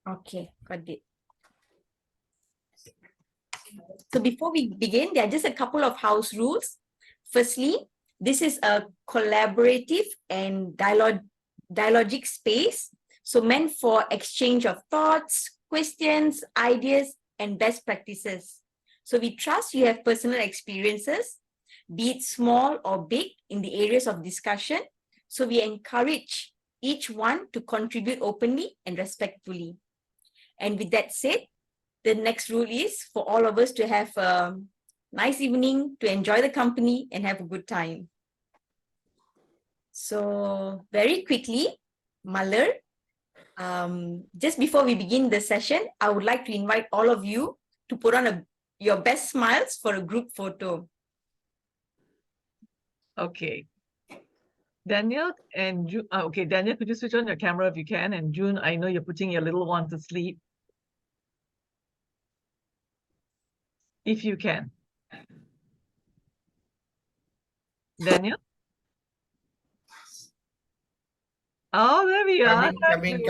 Okay, got it. So before we begin, there are just a couple of house rules. Firstly, this is a collaborative and dialogic space, so meant for exchange of thoughts, questions, ideas, and best practices. So we trust you have personal experiences, be it small or big, in the areas of discussion. So we encourage each one to contribute openly and respectfully. And with that said, the next rule is for all of us to have a nice evening, to enjoy the company and have a good time. So very quickly, Malar, just before we begin the session, I would like to invite all of you to put on your best smiles for a group photo. Okay. Daniel and June, okay, Daniel, could you switch on your camera if you can? And June, I know you're putting your little one to sleep. If you can. Daniel? Oh, there we are. Coming.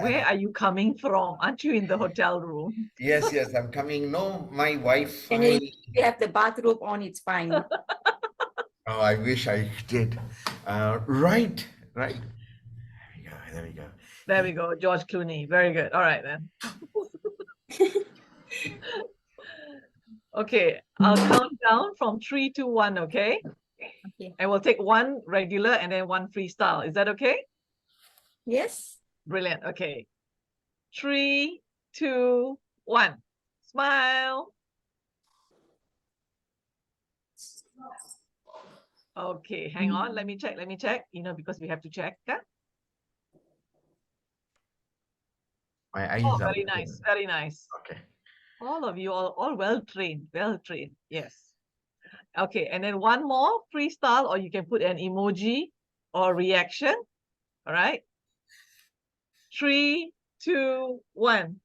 Where are you coming from? Aren't you in the hotel room? Yes, I'm coming. No, my wife. And if you have the bathrobe on, it's fine. Oh, I wish I did. Right. There we go. There we go, George Clooney. Very good. All right, then. Okay, I'll count down from 3 to 1, okay? Okay. And we'll take one regular and then one freestyle. Is that okay? Yes. Brilliant. Okay. 3, 2, 1. Smile. Okay, hang on. Let me check. Because we have to check. Huh? My eyes Oh, are very nice. Very nice. Okay. All of you all well trained. Yes. Okay, and then one more freestyle, or you can put an emoji or reaction. All right. 3, 2, 1.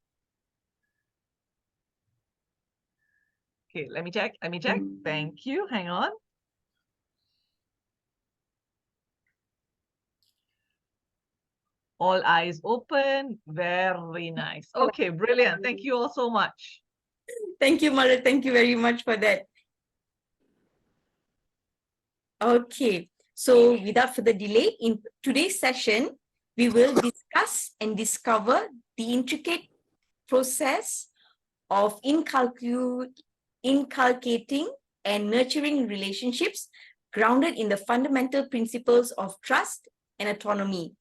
Okay, let me check. Thank you. Hang on. All eyes open. Very nice. Okay, brilliant. Thank you all so much. Thank you, Mara. Thank you very much for that. Okay, so without further delay, in today's session, we will discuss and discover the intricate process of inculcating and nurturing relationships grounded in the fundamental principles of trust and autonomy.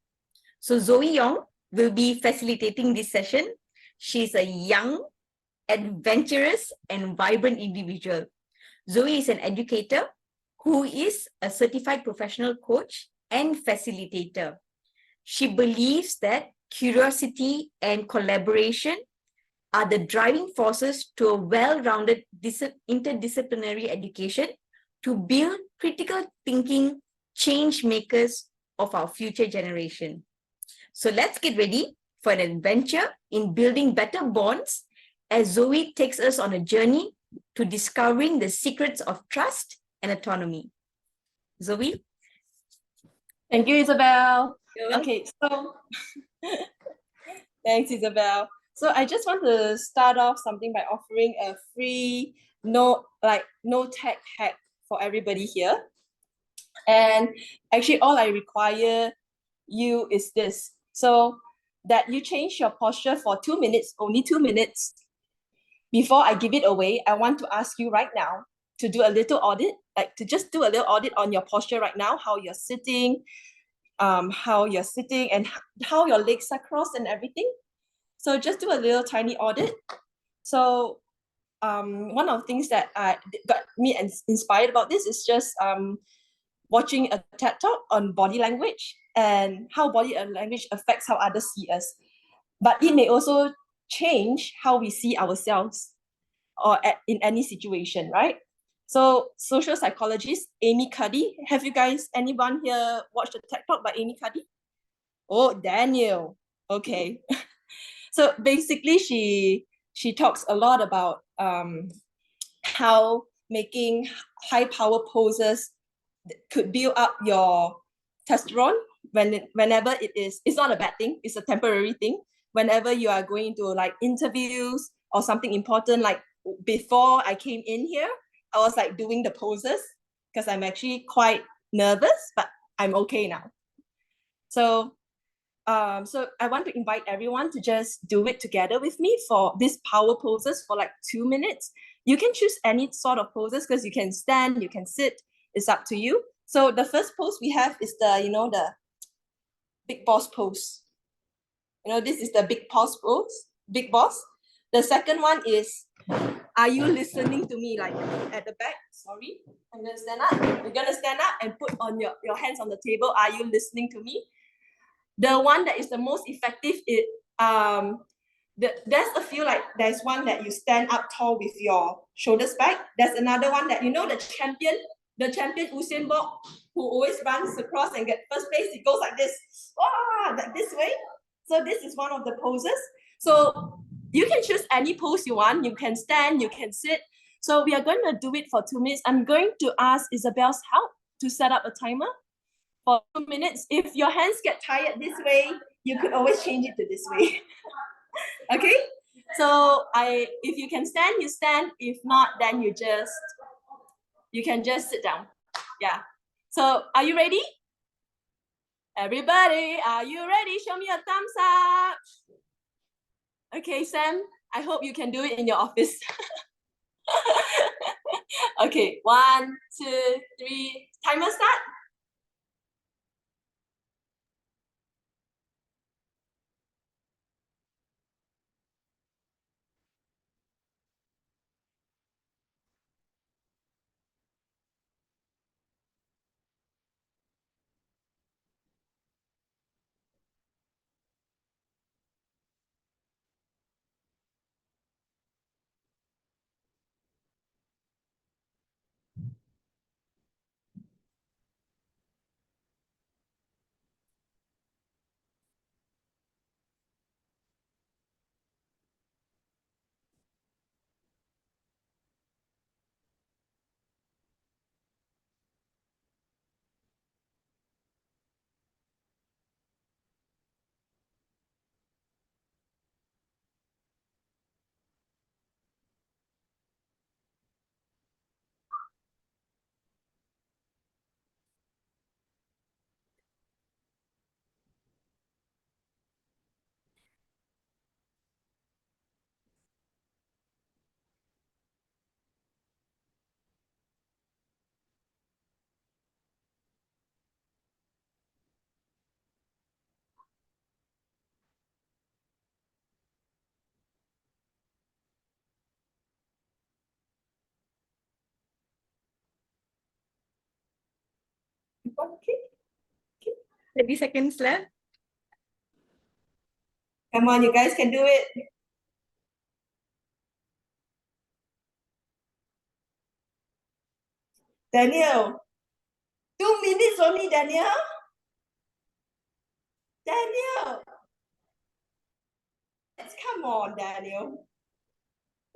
So Zoe Yong will be facilitating this session. She's a young, adventurous, and vibrant individual. Zoe is an educator who is a certified professional coach and facilitator. She believes that curiosity and collaboration are the driving forces to a well-rounded interdisciplinary education to build critical thinking change makers of our future generation. So let's get ready for an adventure in building better bonds as Zoe takes us on a journey to discovering the secrets of trust and autonomy. Zoe? Thank you, Isabel. You're Okay, so thanks, Isabel. So I just want to start off something by offering a free no tech hack for everybody here. And actually all I require you is this. So that you change your posture for 2 minutes, only 2 minutes. Before I give it away, I want to ask you right now to do a little audit, like to just do a little audit on your posture right now, how you're sitting and how your legs are crossed and everything. So just do a little tiny audit. So one of the things that got me inspired about this is just watching a TED Talk on body language and how body language affects how others see us. But it may also change how we see ourselves or in any situation, right? So social psychologist Amy Cuddy, have you guys, anyone here watched the TED Talk by Amy Cuddy? Oh, Daniel, okay. So basically she talks a lot about how making high power poses could build up your testosterone, whenever it is, it's not a bad thing, it's a temporary thing. Whenever you are going to like interviews or something important, like before I came in here, I was like doing the poses because I'm actually quite nervous, but I'm okay now. So so I want to invite everyone to just do it together with me for these power poses for like 2 minutes. You can choose any sort of poses because you can stand, you can sit, it's up to you. So the first pose we have is the, the big boss pose. This is the big boss pose, big boss. The second one is, are you listening to me? Like at the back, sorry, I'm gonna stand up. You're gonna stand up and put on your hands on the table. Are you listening to me? The one that is the most effective is there's a few, like there's one that you stand up tall with your shoulders back. There's another one that the champion Usain Bolt, who always runs across and get first place. It goes like this, like this way. So this is one of the poses. So you can choose any pose you want. You can stand, you can sit. So we are going to do it for 2 minutes. I'm going to ask Isabel's help to set up a timer for 2 minutes. If your hands get tired this way, you could always change it to this way. Okay? So if you can stand, you stand. If not, then you can just sit down. Yeah. So are you ready? Everybody, are you ready? Show me a thumbs up. Okay, Sam, I hope you can do it in your office. Okay, 1, 2, 3, timer start. Okay. 30 seconds left. Come on, you guys can do it. Daniel, 2 minutes only, Daniel. Daniel. Come on, Daniel.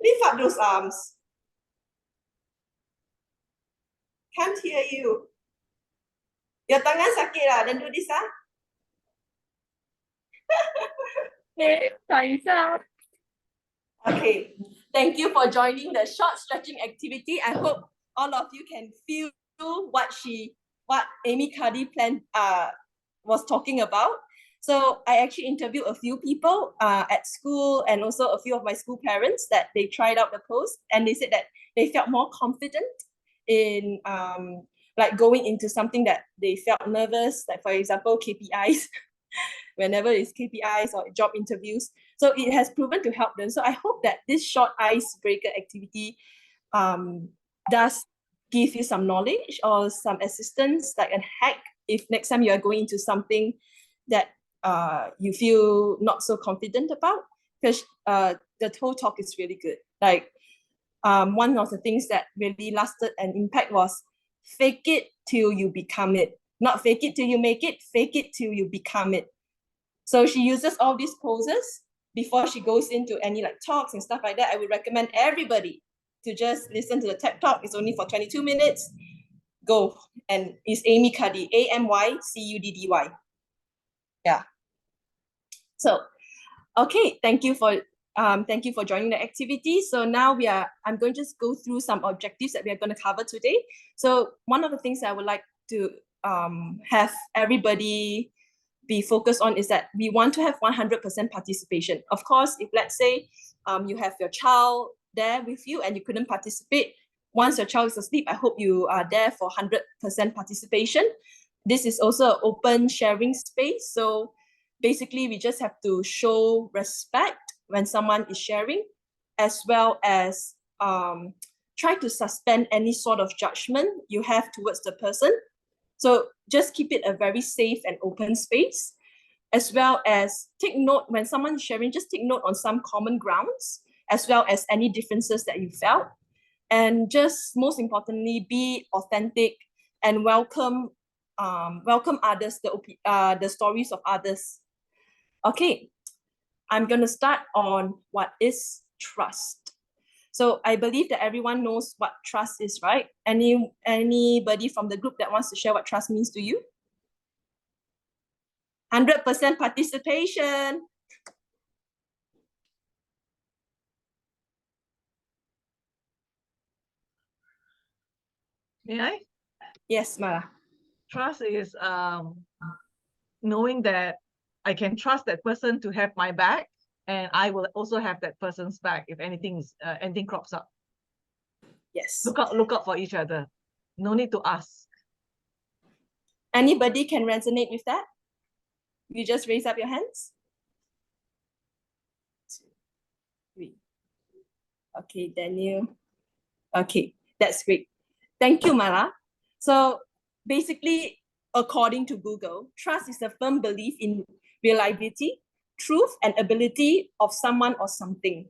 Lift up those arms. Can't hear you. Your tangan sakit lah. Then do this, huh? Okay, time's up. Okay. Thank you for joining the short stretching activity. I hope all of you can feel what Amy Cuddy was talking about. So I actually interviewed a few people at school and also a few of my school parents that they tried out the pose, and they said that they felt more confident in like going into something that they felt nervous, like for example KPIs. Whenever it's KPIs or job interviews. So it has proven to help them. So I hope that this short icebreaker activity does give you some knowledge or some assistance, like a hack, if next time you are going into something that you feel not so confident about, because the whole talk is really good. Like one of the things that really lasted an impact was fake it till you become it. Not fake it till you make it, fake it till you become it. So she uses all these poses before she goes into any like talks and stuff like that. I would recommend everybody to just listen to the TED Talk. It's only for 22 minutes. Go. And it's Amy Cuddy, AMYCUDDY. Yeah. So, okay, thank you for joining the activity. So now I'm going to just go through some objectives that we are going to cover today. So one of the things I would like to have everybody be focused on is that we want to have 100% participation. Of course, if let's say you have your child there with you and you couldn't participate, once your child is asleep, I hope you are there for 100% participation. This is also an open sharing space. So basically, we just have to show respect when someone is sharing, as well as try to suspend any sort of judgment you have towards the person. So just keep it a very safe and open space, as well as take note when someone is sharing, just take note on some common grounds, as well as any differences that you felt. And just most importantly, be authentic and welcome others, the stories of others. Okay, I'm gonna start on what is trust. So I believe that everyone knows what trust is, right? Anybody from the group that wants to share what trust means to you? 100% participation. May I? Yes, Mara. Trust is knowing that I can trust that person to have my back, and I will also have that person's back if anything crops up. Yes. Look out for each other. No need to ask. Anybody can resonate with that? You just raise up your hands. 2, 3. Okay, Daniel. Okay, that's great. Thank you, Mara. So basically, according to Google, trust is a firm belief in reliability, truth, and ability of someone or something.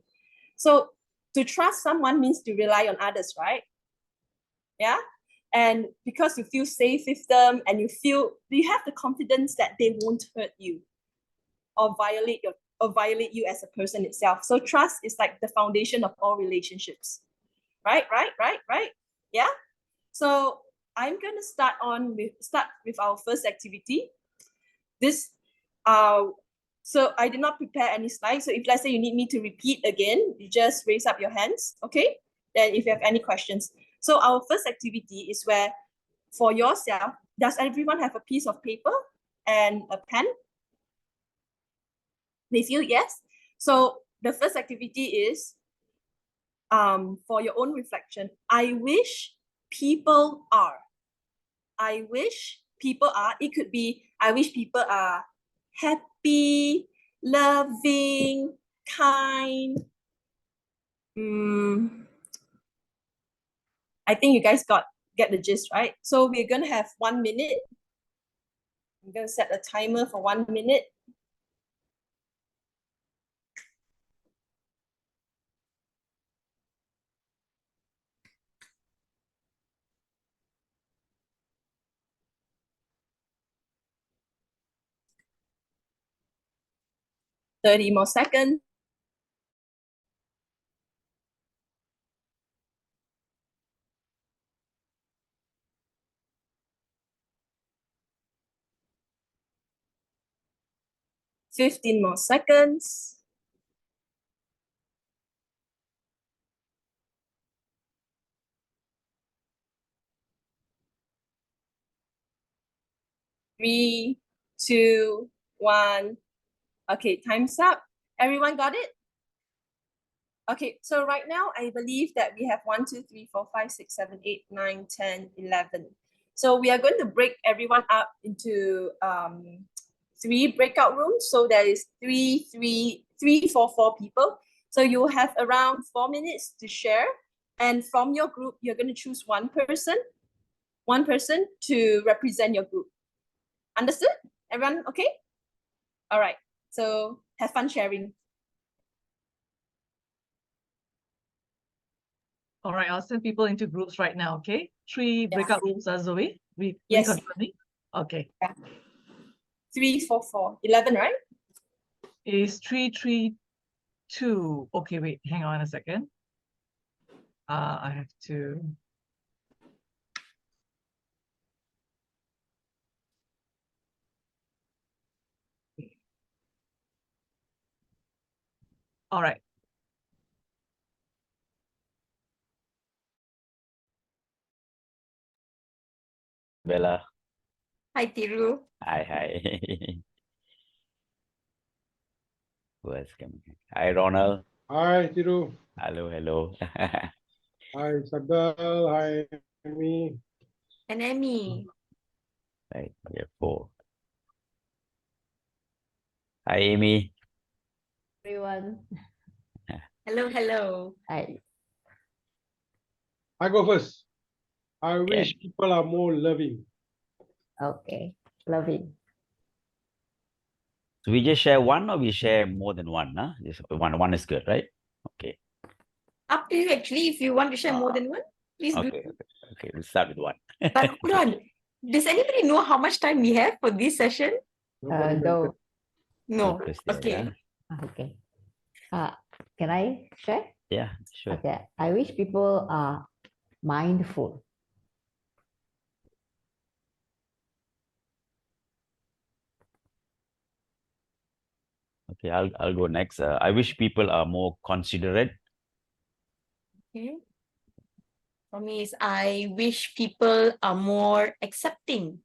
So to trust someone means to rely on others, right? Yeah. And because you feel safe with them and you have the confidence that they won't hurt you or violate you as a person itself. So trust is like the foundation of all relationships. Right? Yeah. So I'm going to start with our first activity. So I did not prepare any slides. So if let's say you need me to repeat again, you just raise up your hands, okay? Then if you have any questions. So our first activity is where, for yourself, does everyone have a piece of paper and a pen? With you, yes? So the first activity is for your own reflection. I wish people are. I wish people are. It could be, I wish people are happy, loving, kind. I think you guys get the gist, right? So we're gonna have 1 minute. I'm gonna set a timer for 1 minute. Thirty more seconds. Fifteen more seconds. Three, two, one. Okay, time's up. Everyone got it? Okay, so right now I believe that we have 1, 2, 3, 4, 5, 6, 7, 8, 9, 10, 11. So we are going to break everyone up into 3 breakout rooms. So there is 3, 4, 4 people. So you have around 4 minutes to share. And from your group, you're going to choose one person to represent your group. Understood? Everyone okay? All right. So have fun sharing. All right, I'll send people into groups right now, okay? 3 breakout rooms, Zoe. Yes. Reconfirming? Okay. 3, 4, 4. 11, right? Is 3, 3, 2. Okay, wait, hang on a second. I have to. All right. Bella. Hi, Tiru. Hi, hi. Who else coming? Hi, Ronald. Hi, Tiru. Hello, hello. Hi, Isabel. Hi, Amy. And Emmy. Right, we have four. Hi, Amy. Everyone. Hello, hello. Hi. I go first. I wish people are more loving. Okay. Loving. So we just share one or we share more than one? Huh? Just one is good, right? Okay. Up to you, actually. If you want to share more than one, please do. Okay. Okay. We'll start with one. But hold on. Does anybody know how much time we have for this session? Nobody No. mentioned. No. Christian, Okay. yeah? Okay. Can I share? Yeah, sure. Okay. I wish people are mindful. Okay, I'll go next. I wish people are more considerate. Okay. For me, is I wish people are more accepting.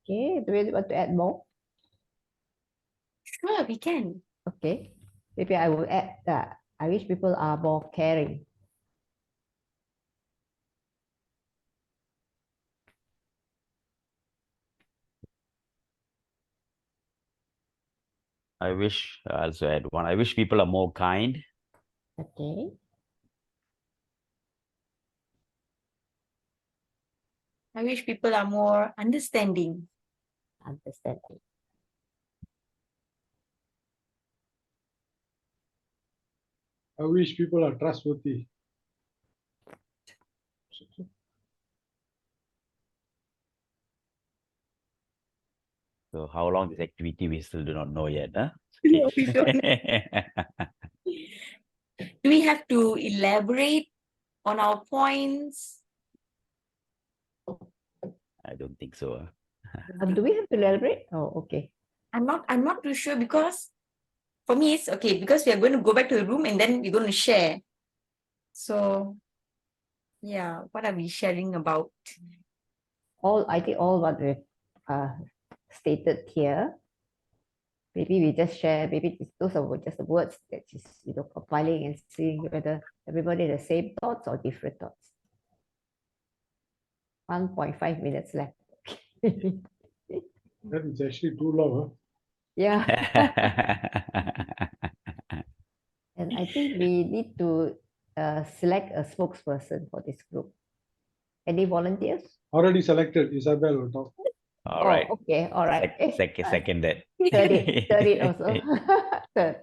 Okay. Do you want to add more? Sure, we can. Okay. Maybe I will add that I wish people are more caring. I wish, I also add one. I wish people are more kind. Okay. I wish people are more understanding. Understanding. I wish people are trustworthy. So how long this activity we still do not know yet, huh? No, we don't. Do we have to elaborate on our points? I don't think so. Do we have to elaborate? Oh, okay. I'm not too sure because for me it's okay because we are going to go back to the room and then we're going to share. So yeah, what are we sharing about? I think all what we've stated here. Maybe we just share, maybe those are just the words that is, compiling and seeing whether everybody has the same thoughts or different thoughts. 1.5 minutes left. That is actually too long. Yeah. And I think we need to select a spokesperson for this group. Any volunteers? Already selected. Isabel will talk. All right. Oh, okay. All right. Second that. Third it also. Third.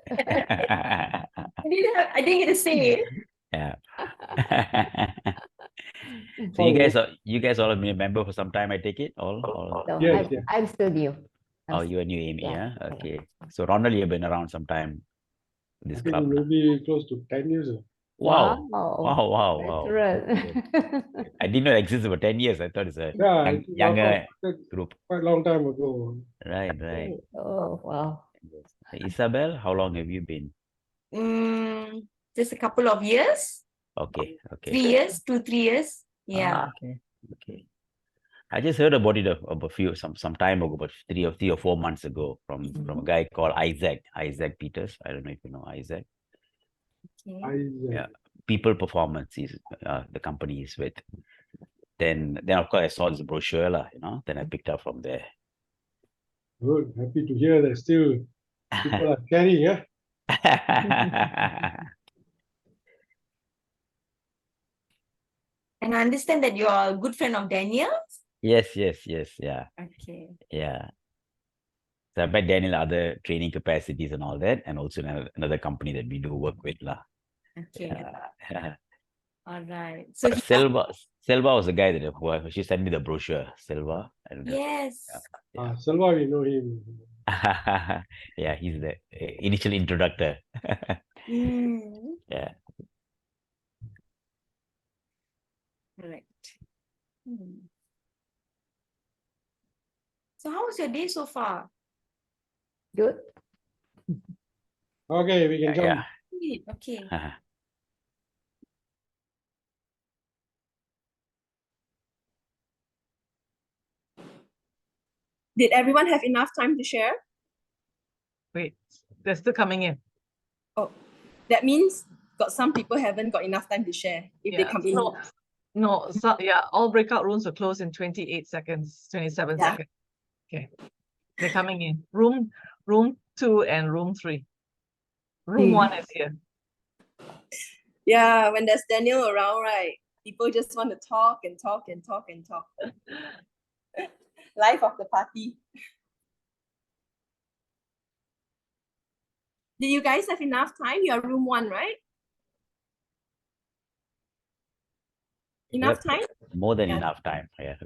I didn't get to say it. Yeah. So you guys all have been a member for some time, I take it? All? No, Yes, yes. I'm still new. Oh, you are new, Amy, yeah, yeah? Okay. So Ronald, you've been around some time, I this think club. Nah? maybe close to 10 years. Wow. Wow. Wow. Veteran. I didn't know it existed for 10 years. I thought it's a Yeah, I think younger that's group. quite a long time ago. Right. Oh, wow. Isabel, how long have you been? Just a couple of years, Okay. 3 years, 3 years. Yeah. Okay. I just heard about it some time ago, but three or 4 months ago from a guy called Isaac Peters. I don't know if you know Isaac. Okay. Yeah, People Performance is the company is with. Then of course I saw this brochure, then I picked up from there. Good. Happy to hear that still people are caring. Yeah. And I understand that you're a good friend of Daniel. Yes, yeah. Okay. Yeah. So I met Daniel other training capacities and all that, and also another company that we do work with. Okay. Yeah. All right. So But Selva was the guy that she sent me the brochure. Selva, I don't know. yes. Yeah. Selva, we know him. Yeah, he's the initial introductor. Mm. Yeah. How's your day so far? Good. Okay, we can jump. Great, okay. Yeah. Did everyone have enough time to share? Wait, they're still coming in. Oh, that means got some people haven't got enough time to share if they Yeah, come in. so- No, so yeah, all breakout rooms will close in 28 seconds, 27 Yeah. seconds. Okay. They're coming in. Room 2 and room 3. Room 1 is here. Yeah, when there's Daniel around, right? People just want to talk and talk and talk and talk. Life of the party. Did you guys have enough time? You are room 1, right? Enough Yep. time? More than Yeah. enough time. Yeah.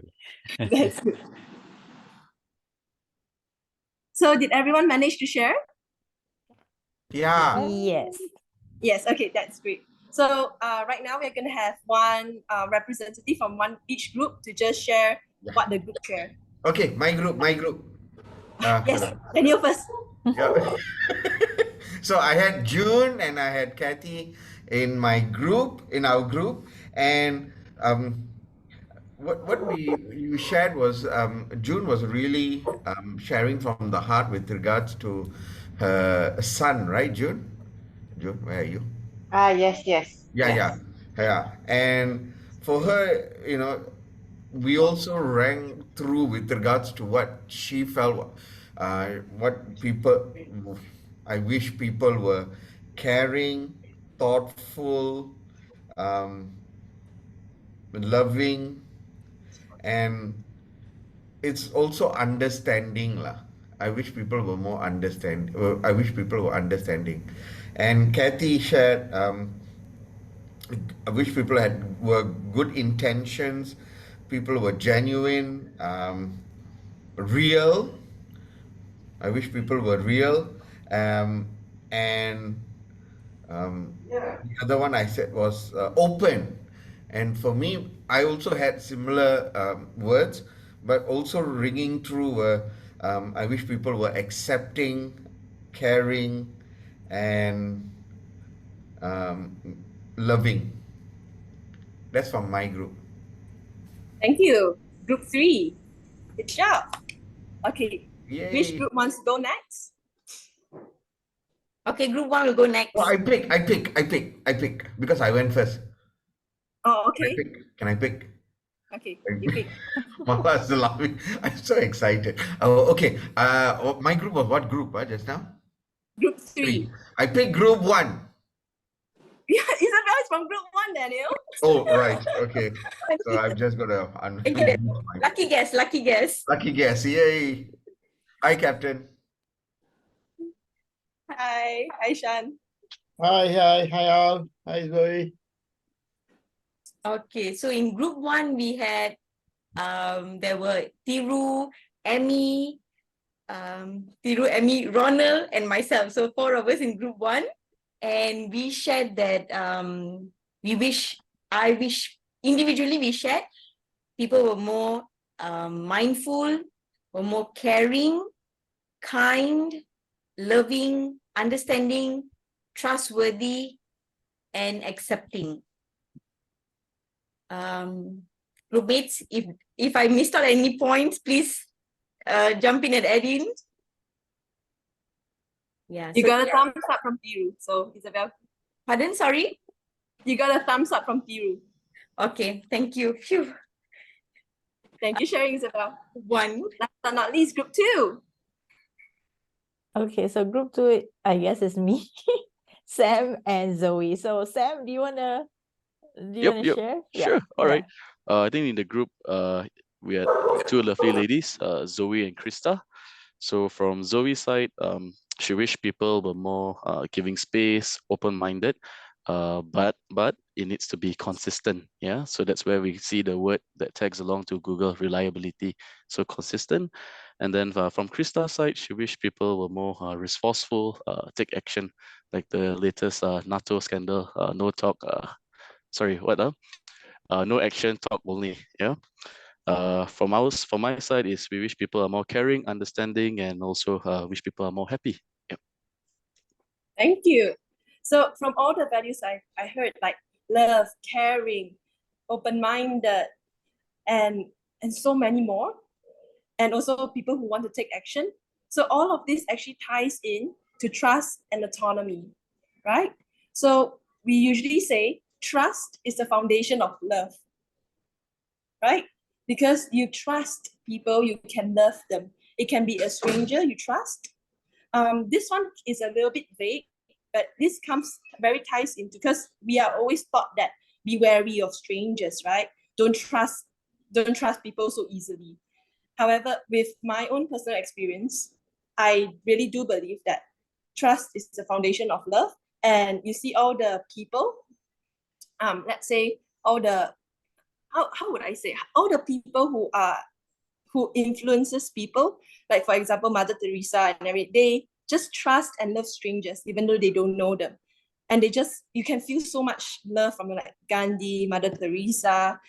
That's good. So did everyone manage to share? Yeah. Yes. Yes, okay, that's great. So right now we're gonna have one representative from each group to just share what the group share. Okay, my group. Yes, Hello. Daniel first. Yeah. So I had June and I had Kathy in our group, and what you shared was June was really sharing from the heart with regards to her son, right, June? June, where are you? Yes. Yeah, Yes. yeah. And for her, we also rang through with regards to what she felt, what people, I wish people were caring, thoughtful, um, loving, and it's also understanding lah. I wish people were more I wish people were understanding. And Kathy shared, I wish people were good intentions, people were genuine, real. I wish people were real, and the other one I said was open. And for me, I also had similar words, but also ringing through were I wish people were accepting, caring, and um, loving. That's from my group. Thank you. Group 3. Good job. Okay, which Yay. group wants to go next? Okay, group 1 will go next. Oh, I pick because I went first. Oh, Can I okay. pick? Can I pick? Okay, you pick. Mama's laughing. I'm so excited. Oh, okay. My group was what group? Just now? Group 3. I picked group 1. Yeah, Isabel is from group 1, Daniel. Oh, right. Okay. So I'm just gonna Okay. Lucky guess, lucky guess. lucky guess. Yay. Hi, Captain. Hi, Shan. Hi all. Hi Zoe. Okay, so in group 1 we had there were Tiru, Emmy, Ronald, and myself. So 4 of us in group 1, and we shared that individually we shared people were more mindful, were more caring, kind, loving, understanding, trustworthy, and accepting. Group mates, if I missed out any points, please jump in and add in. Yeah. You so- got a thumbs up from Tiru. So Isabel, Pardon, sorry? you got a thumbs up from Tiru. Okay, thank you. Phew. Thank you sharing, Isabel. 1. Last but not least, group 2. Okay, so group 2, I guess is me, Sam and Zoe. So Sam, do you wanna Yep. share? Sure. All right. I think in the group, we had 2 lovely ladies, Zoe and Krista. So from Zoe's side, she wished people were more giving space, open-minded, but it needs to be consistent. Yeah. So that's where we see the word that tags along to Google, reliability. So consistent. And then from Krista's side, she wished people were more resourceful, take action, like the latest NATO scandal, no talk. No action, talk only. Yeah. From my side is we wish people are more caring, understanding, and also wish people are more happy. Yep. Thank you. So from all the values I heard, like love, caring, open-minded, and so many more. And also people who want to take action. So all of this actually ties in to trust and autonomy, right? So we usually say trust is the foundation of love, right? Because you trust people, you can love them. It can be a stranger you trust. This one is a little bit vague, but this comes very ties into, because we are always taught that be wary of strangers, right? Don't trust people so easily. However, with my own personal experience, I really do believe that trust is the foundation of love. And you see all the people, let's say all the, how would I say, all the people who influences people, like for example, Mother Teresa and everything, they just trust and love strangers, even though they don't know them. And you can feel so much love from like Gandhi, Mother Teresa.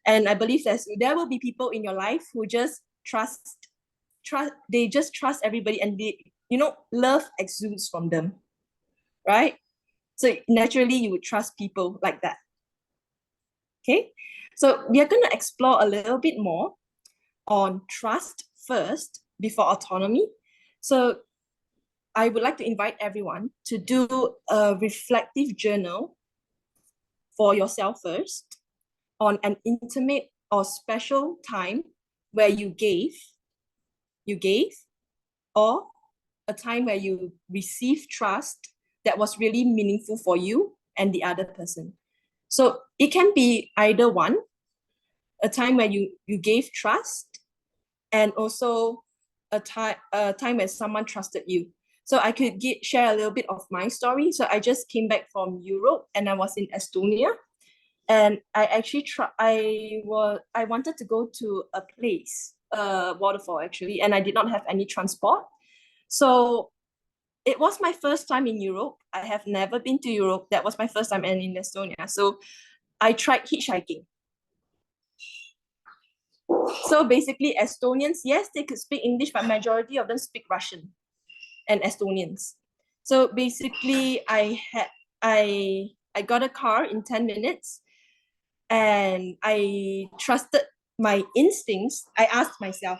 And I believe there will be people in your life who just they just trust everybody, and love exudes from them, right? So naturally you would trust people like that. Okay, so we are going to explore a little bit more on trust first before autonomy. So I would like to invite everyone to do a reflective journal for yourself first on an intimate or special time where you gave, or a time where you received trust that was really meaningful for you and the other person. So it can be either one, a time where you gave trust, and also a time where someone trusted you. So I could share a little bit of my story. So I just came back from Europe and I was in Estonia. And I actually I wanted to go to a place, a waterfall actually, and I did not have any transport. So it was my first time in Europe. I have never been to Europe. That was my first time in Estonia. So I tried hitchhiking. So basically Estonians, yes, they could speak English, but majority of them speak Russian and Estonians. So basically I got a car in 10 minutes and I trusted my instincts. I asked myself,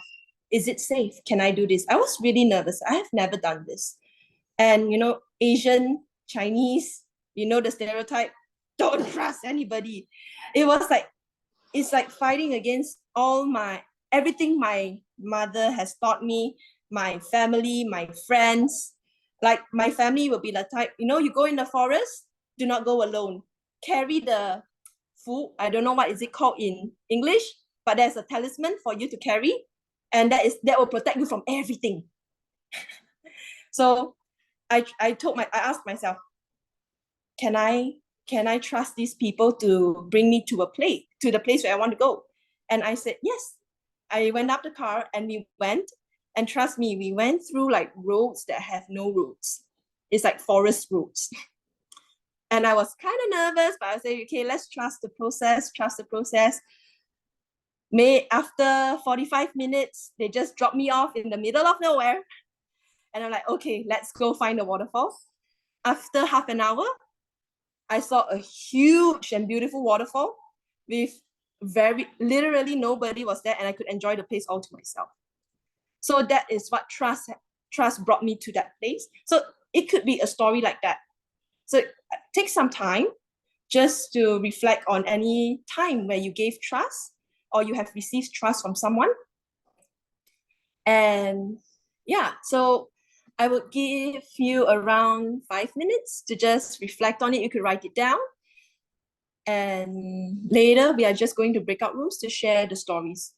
is it safe? Can I do this? I was really nervous. I have never done this. And Asian, Chinese, the stereotype, don't trust anybody. It's like fighting against everything my mother has taught me, my family, my friends. Like my family will be the type, you go in the forest, do not go alone. Carry the food. I don't know what is it called in English, but there's a talisman for you to carry, and that will protect you from everything. So I asked myself, can I trust these people to bring me to the place where I want to go? And I said yes. I went up the car and we went, and trust me, we went through like roads that have no roads. It's like forest roads. And I was kind of nervous, but I said, okay, let's trust the process. After 45 minutes, they just dropped me off in the middle of nowhere. And I'm like, okay, let's go find the waterfall. After half an hour, I saw a huge and beautiful waterfall with literally nobody was there, and I could enjoy the place all to myself. So that is what trust brought me to that place. So it could be a story like that. So take some time just to reflect on any time where you gave trust or you have received trust from someone. And yeah, so I would give you around 5 minutes to just reflect on it. You could write it down. And later, we are just going to break out rooms to share the stories.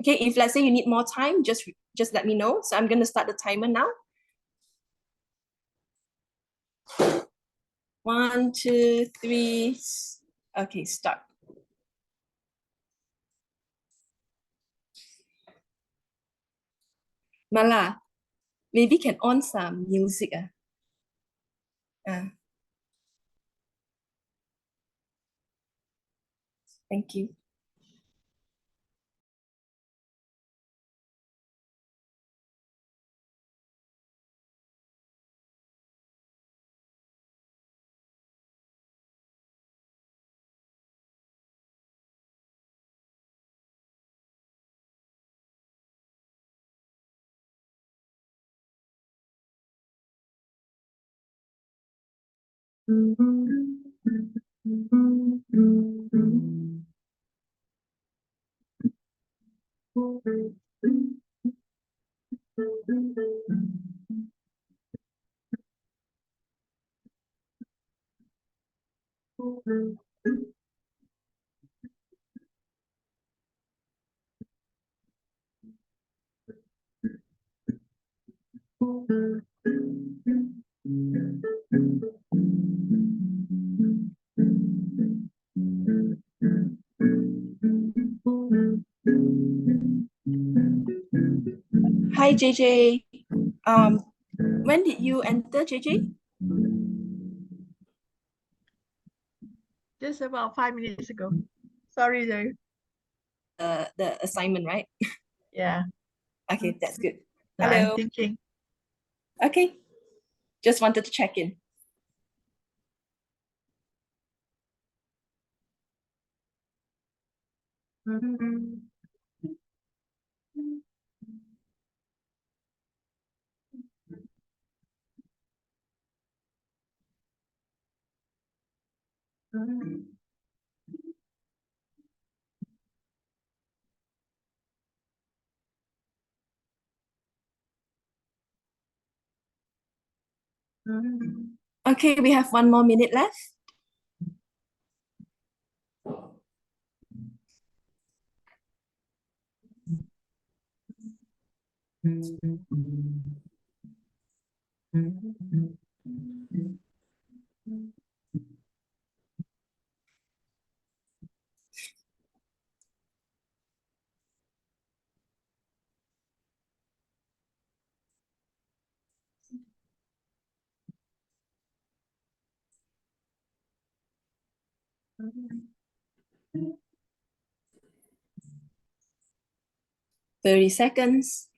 Okay, if let's say you need more time, just let me know. So I'm going to start the timer now. 1, 2, 3. Okay, start. Mala, maybe can on some music. Thank you. Hi, JJ. When did you enter, JJ? Just about 5 minutes ago. Sorry, though. The assignment, right? Yeah. Okay, that's good. I'm Hello. thinking. Okay. Just wanted to check in. Okay, we have 1 more minute left. Mm. 30 seconds.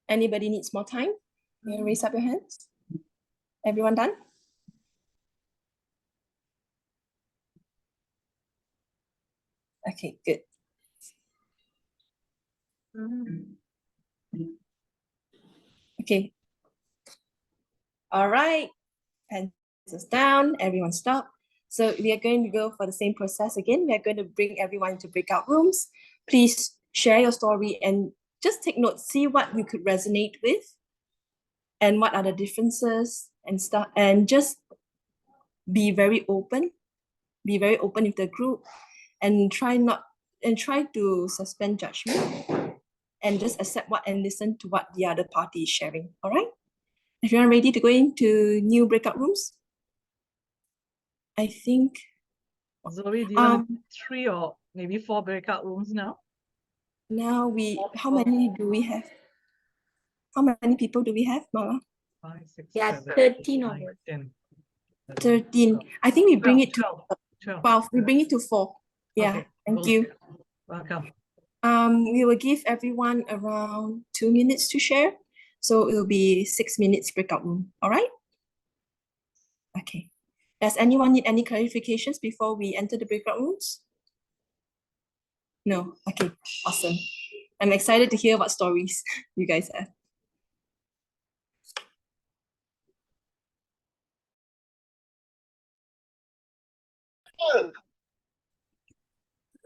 Anybody needs more time? You raise up your hands. Everyone done? Okay, good. Okay. All right. Pencils down. Everyone stop. So we are going to go for the same process again. We are going to bring everyone into breakout rooms. Please share your story and just take note, see what you could resonate with and what are the differences and stuff. And just be very open. Be very open with the group and try to suspend judgment and just accept what and listen to what the other party is sharing. All right. If you're ready to go into new breakout rooms, I think. Zoe, do you want 3 or maybe 4 breakout rooms now? Now how many do we have? How many people do we have, Mama? 5, 6, Yeah, 7, 13 8, of 9, us. 10. 13. I think we bring 12, it to 12. 12. We bring it to 4. Yeah, Okay, thank cool. you. Welcome. We will give everyone around 2 minutes to share. So it will be 6 minutes breakout room. All right? Okay. Does anyone need any clarifications before we enter the breakout rooms? No. Okay, awesome. I'm excited to hear what stories you guys have.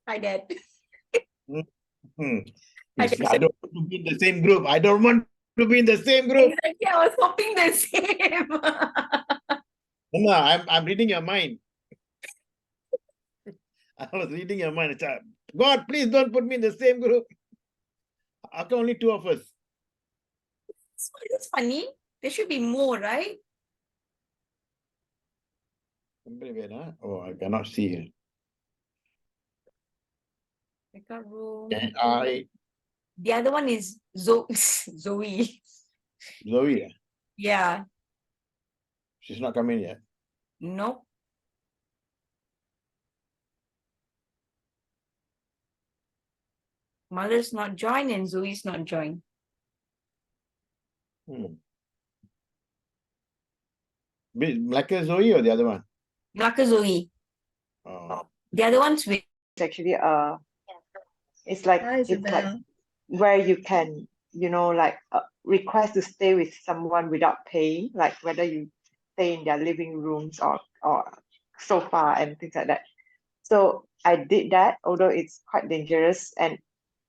Hi, Dad. Hmm. I Yes, I don't want to be in the same group. I don't want to be in the same group. Exactly, I was hoping the same. No, I'm reading your mind. I was reading your mind. God, please don't put me in the same group. After only 2 of us. It's funny. There should be more, right? Wait, huh? Oh, I cannot see here. Breakout room. And The other one is Zoe. Zoe, Yeah. she's not coming yet. Nope. Mother's not joined and Zoe's not joined. Like a Zoe or the other one? Melaka Zoe. The other one's with It's actually it's like Hi, it's like Isabel. where you can, like request to stay with someone without paying, like whether you stay in their living rooms or sofa and things like that. So I did that, although it's quite dangerous, and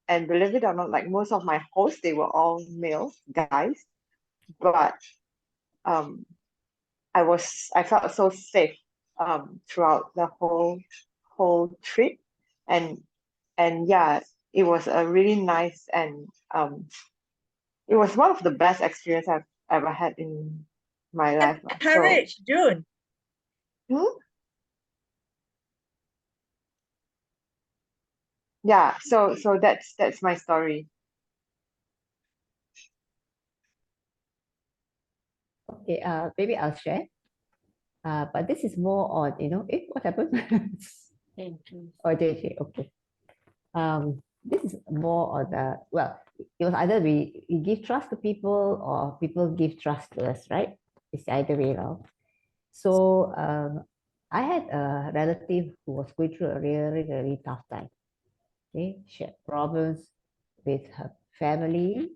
believe it or not, like most of my hosts, they were all male guys, but I felt so safe throughout the whole trip, and yeah, it was a really nice, and it was one of the best experience I've ever had in my life. So Courage, June. yeah, so that's my story. Okay, maybe I'll share. But this is more on, what happened? Oh, JJ, okay. This is more on the, well, it was either we give trust to people or people give trust to us, right? It's either way around. So I had a relative who was going through a really, really tough time. Okay, she had problems with her family,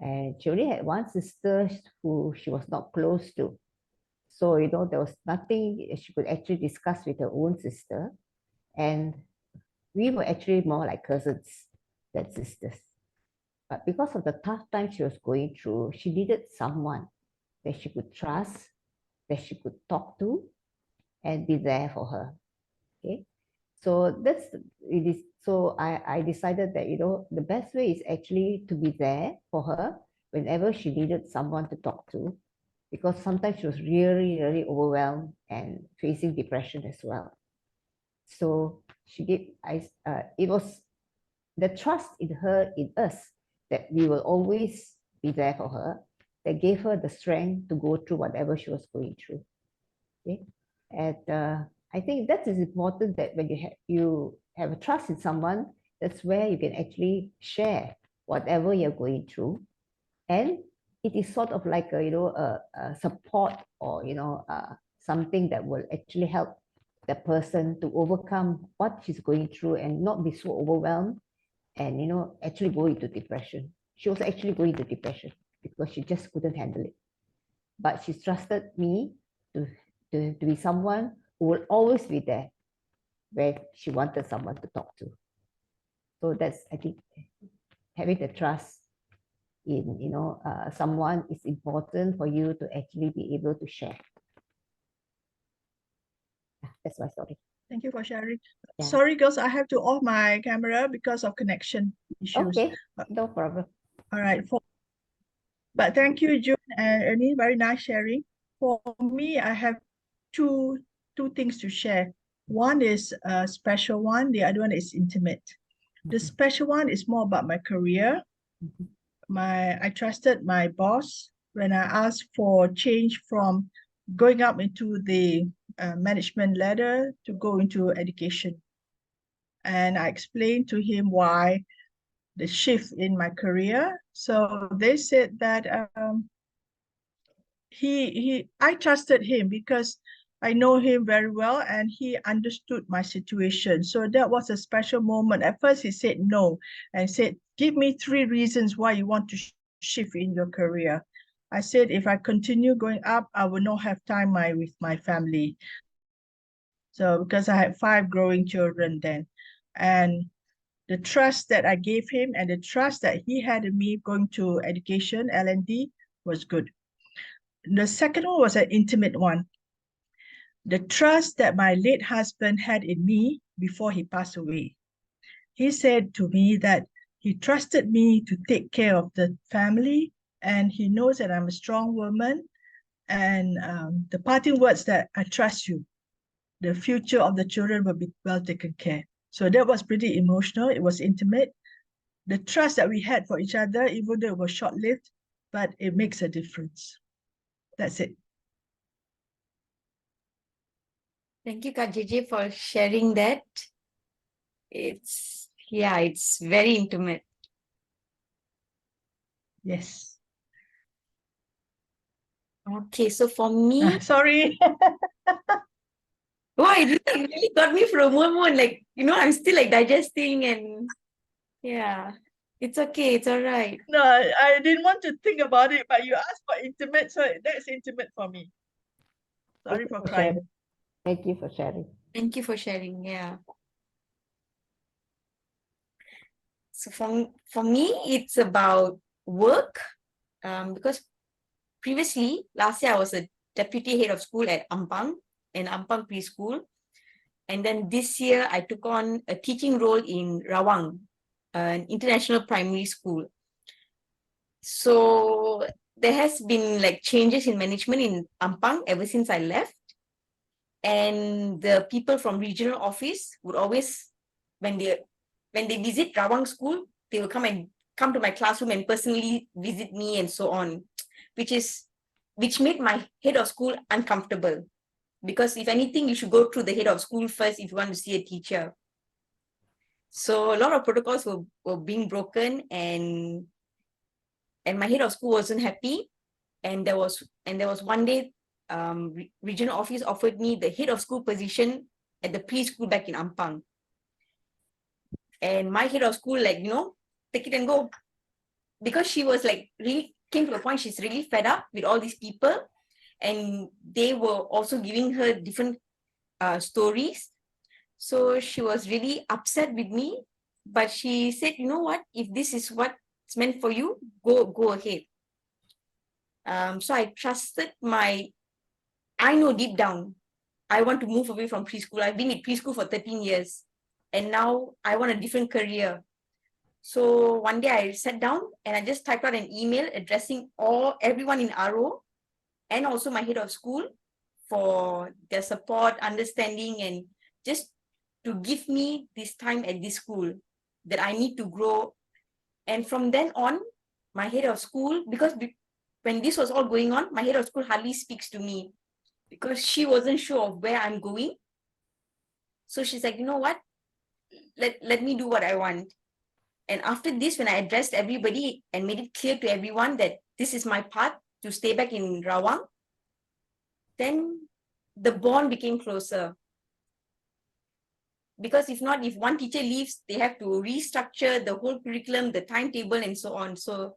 and she only had one sister who she was not close to. So, there was nothing she could actually discuss with her own sister. And we were actually more like cousins than sisters. But because of the tough time she was going through, she needed someone that she could trust, that she could talk to, and be there for her. Okay. So so I decided that, the best way is actually to be there for her whenever she needed someone to talk to, because sometimes she was really, really overwhelmed and facing depression as well. So it was the trust in her, in us, that we will always be there for her, that gave her the strength to go through whatever she was going through. Okay. And I think that is important, that when you have a trust in someone, that's where you can actually share whatever you're going through. And it is sort of like a support, or something that will actually help the person to overcome what she's going through and not be so overwhelmed and actually go into depression. She was actually going into depression because she just couldn't handle it. But she trusted me to be someone who will always be there where she wanted someone to talk to. So that's, I think, having the trust in someone is important for you to actually be able to share. That's my story. Thank you for sharing. Yeah. Sorry, girls, I have to off my camera because of connection issues. Okay, no problem. All right. But thank you, June and Ernie. Very nice sharing. For me, I have two things to share. One is a special one. The other one is intimate. The special one is more about my career. I trusted my boss when I asked for change from going up into the management ladder to go into education. And I explained to him why the shift in my career. So they said that I trusted him because I know him very well and he understood my situation. So that was a special moment. At first he said no and said, give me 3 reasons why you want to shift in your career. I said, if I continue going up, I will not have time with my family. So because I had 5 growing children then. And the trust that I gave him and the trust that he had in me going to education, L&D, was good. The second one was an intimate one. The trust that my late husband had in me before he passed away. He said to me that he trusted me to take care of the family, and he knows that I'm a strong woman. And the parting words that I trust you, the future of the children will be well taken care. So that was pretty emotional. It was intimate. The trust that we had for each other, even though it was short-lived, but it makes a difference. That's it. Thank you, Kak JJ, for sharing that. It's very intimate. Yes. Okay, so for me, Sorry. Wow, it really got me for a moment. Like, I'm still like digesting and yeah, it's okay. It's all right. No, I didn't want to think about it, but you asked for intimate, so that's intimate for me. Sorry for crying. sharing. Thank you for sharing. Thank you for sharing. Yeah. So for me, it's about work. Because previously, last year, I was a deputy head of school at Ampang, in Ampang Preschool. And then this year, I took on a teaching role in Rawang, an international primary school. So there has been like changes in management in Ampang ever since I left. And the people from regional office would always, when they visit Rawang school, they will come to my classroom and personally visit me and so on, which made my head of school uncomfortable. Because if anything, you should go through the head of school first if you want to see a teacher. So a lot of protocols were being broken, and my head of school wasn't happy. And there was one day, regional office offered me the head of school position at the preschool back in Ampang. And my head of school, like, take it and go. Because she was like, really came to a point, she's really fed up with all these people. And they were also giving her different stories. So she was really upset with me. But she said, you know what, if this is what's meant for you, go ahead. So I trusted I know deep down, I want to move away from preschool. I've been in preschool for 13 years. And now I want a different career. So one day I sat down and I just typed out an email addressing everyone in RO and also my head of school for their support, understanding, and just to give me this time at this school that I need to grow. And from then on, my head of school, because when this was all going on, my head of school hardly speaks to me because she wasn't sure of where I'm going. So she's like, you know what? Let me do what I want. And after this, when I addressed everybody and made it clear to everyone that this is my path to stay back in Rawang, then the bond became closer. Because if not, if one teacher leaves, they have to restructure the whole curriculum, the timetable, and so on. So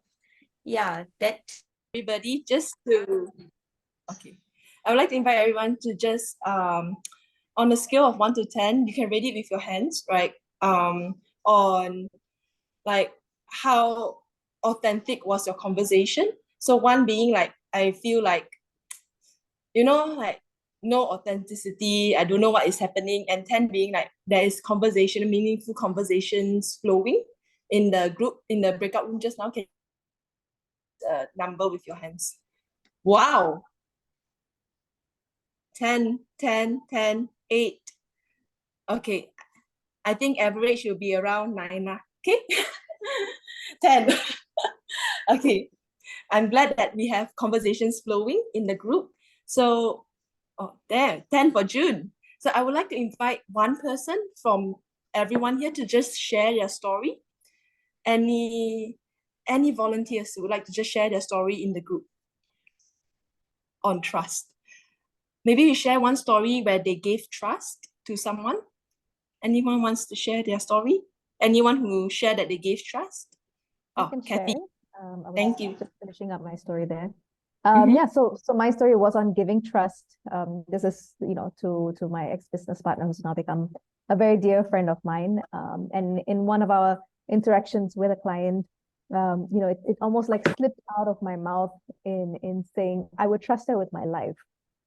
yeah, that Everybody, just to, okay. I would like to invite everyone to just, on a scale of 1 to 10, you can rate it with your hands, right? On like how authentic was your conversation. So 1 being like, I feel like, like no authenticity, I don't know what is happening. And 10 being like, there is conversation, meaningful conversations flowing in the group, in the breakout room just now. Can number with your hands. Wow. 10, 10, 10, 8. Okay. I think average will be around 9. Okay. 10. Okay. I'm glad that we have conversations flowing in the group. So, there, 10 for June. So I would like to invite one person from everyone here to just share their story. Any volunteers who would like to just share their story in the group on trust? Maybe you share one story where they gave trust to someone. Anyone wants to share their story? Anyone who shared that they gave trust? I can Kathy. share. I was Thank you. just finishing up my story there. Mhm. Yeah, so my story was on giving trust. This is, to my ex-business partner who's now become a very dear friend of mine. And in one of our interactions with a client, it almost like slipped out of my mouth in saying I would trust her with my life.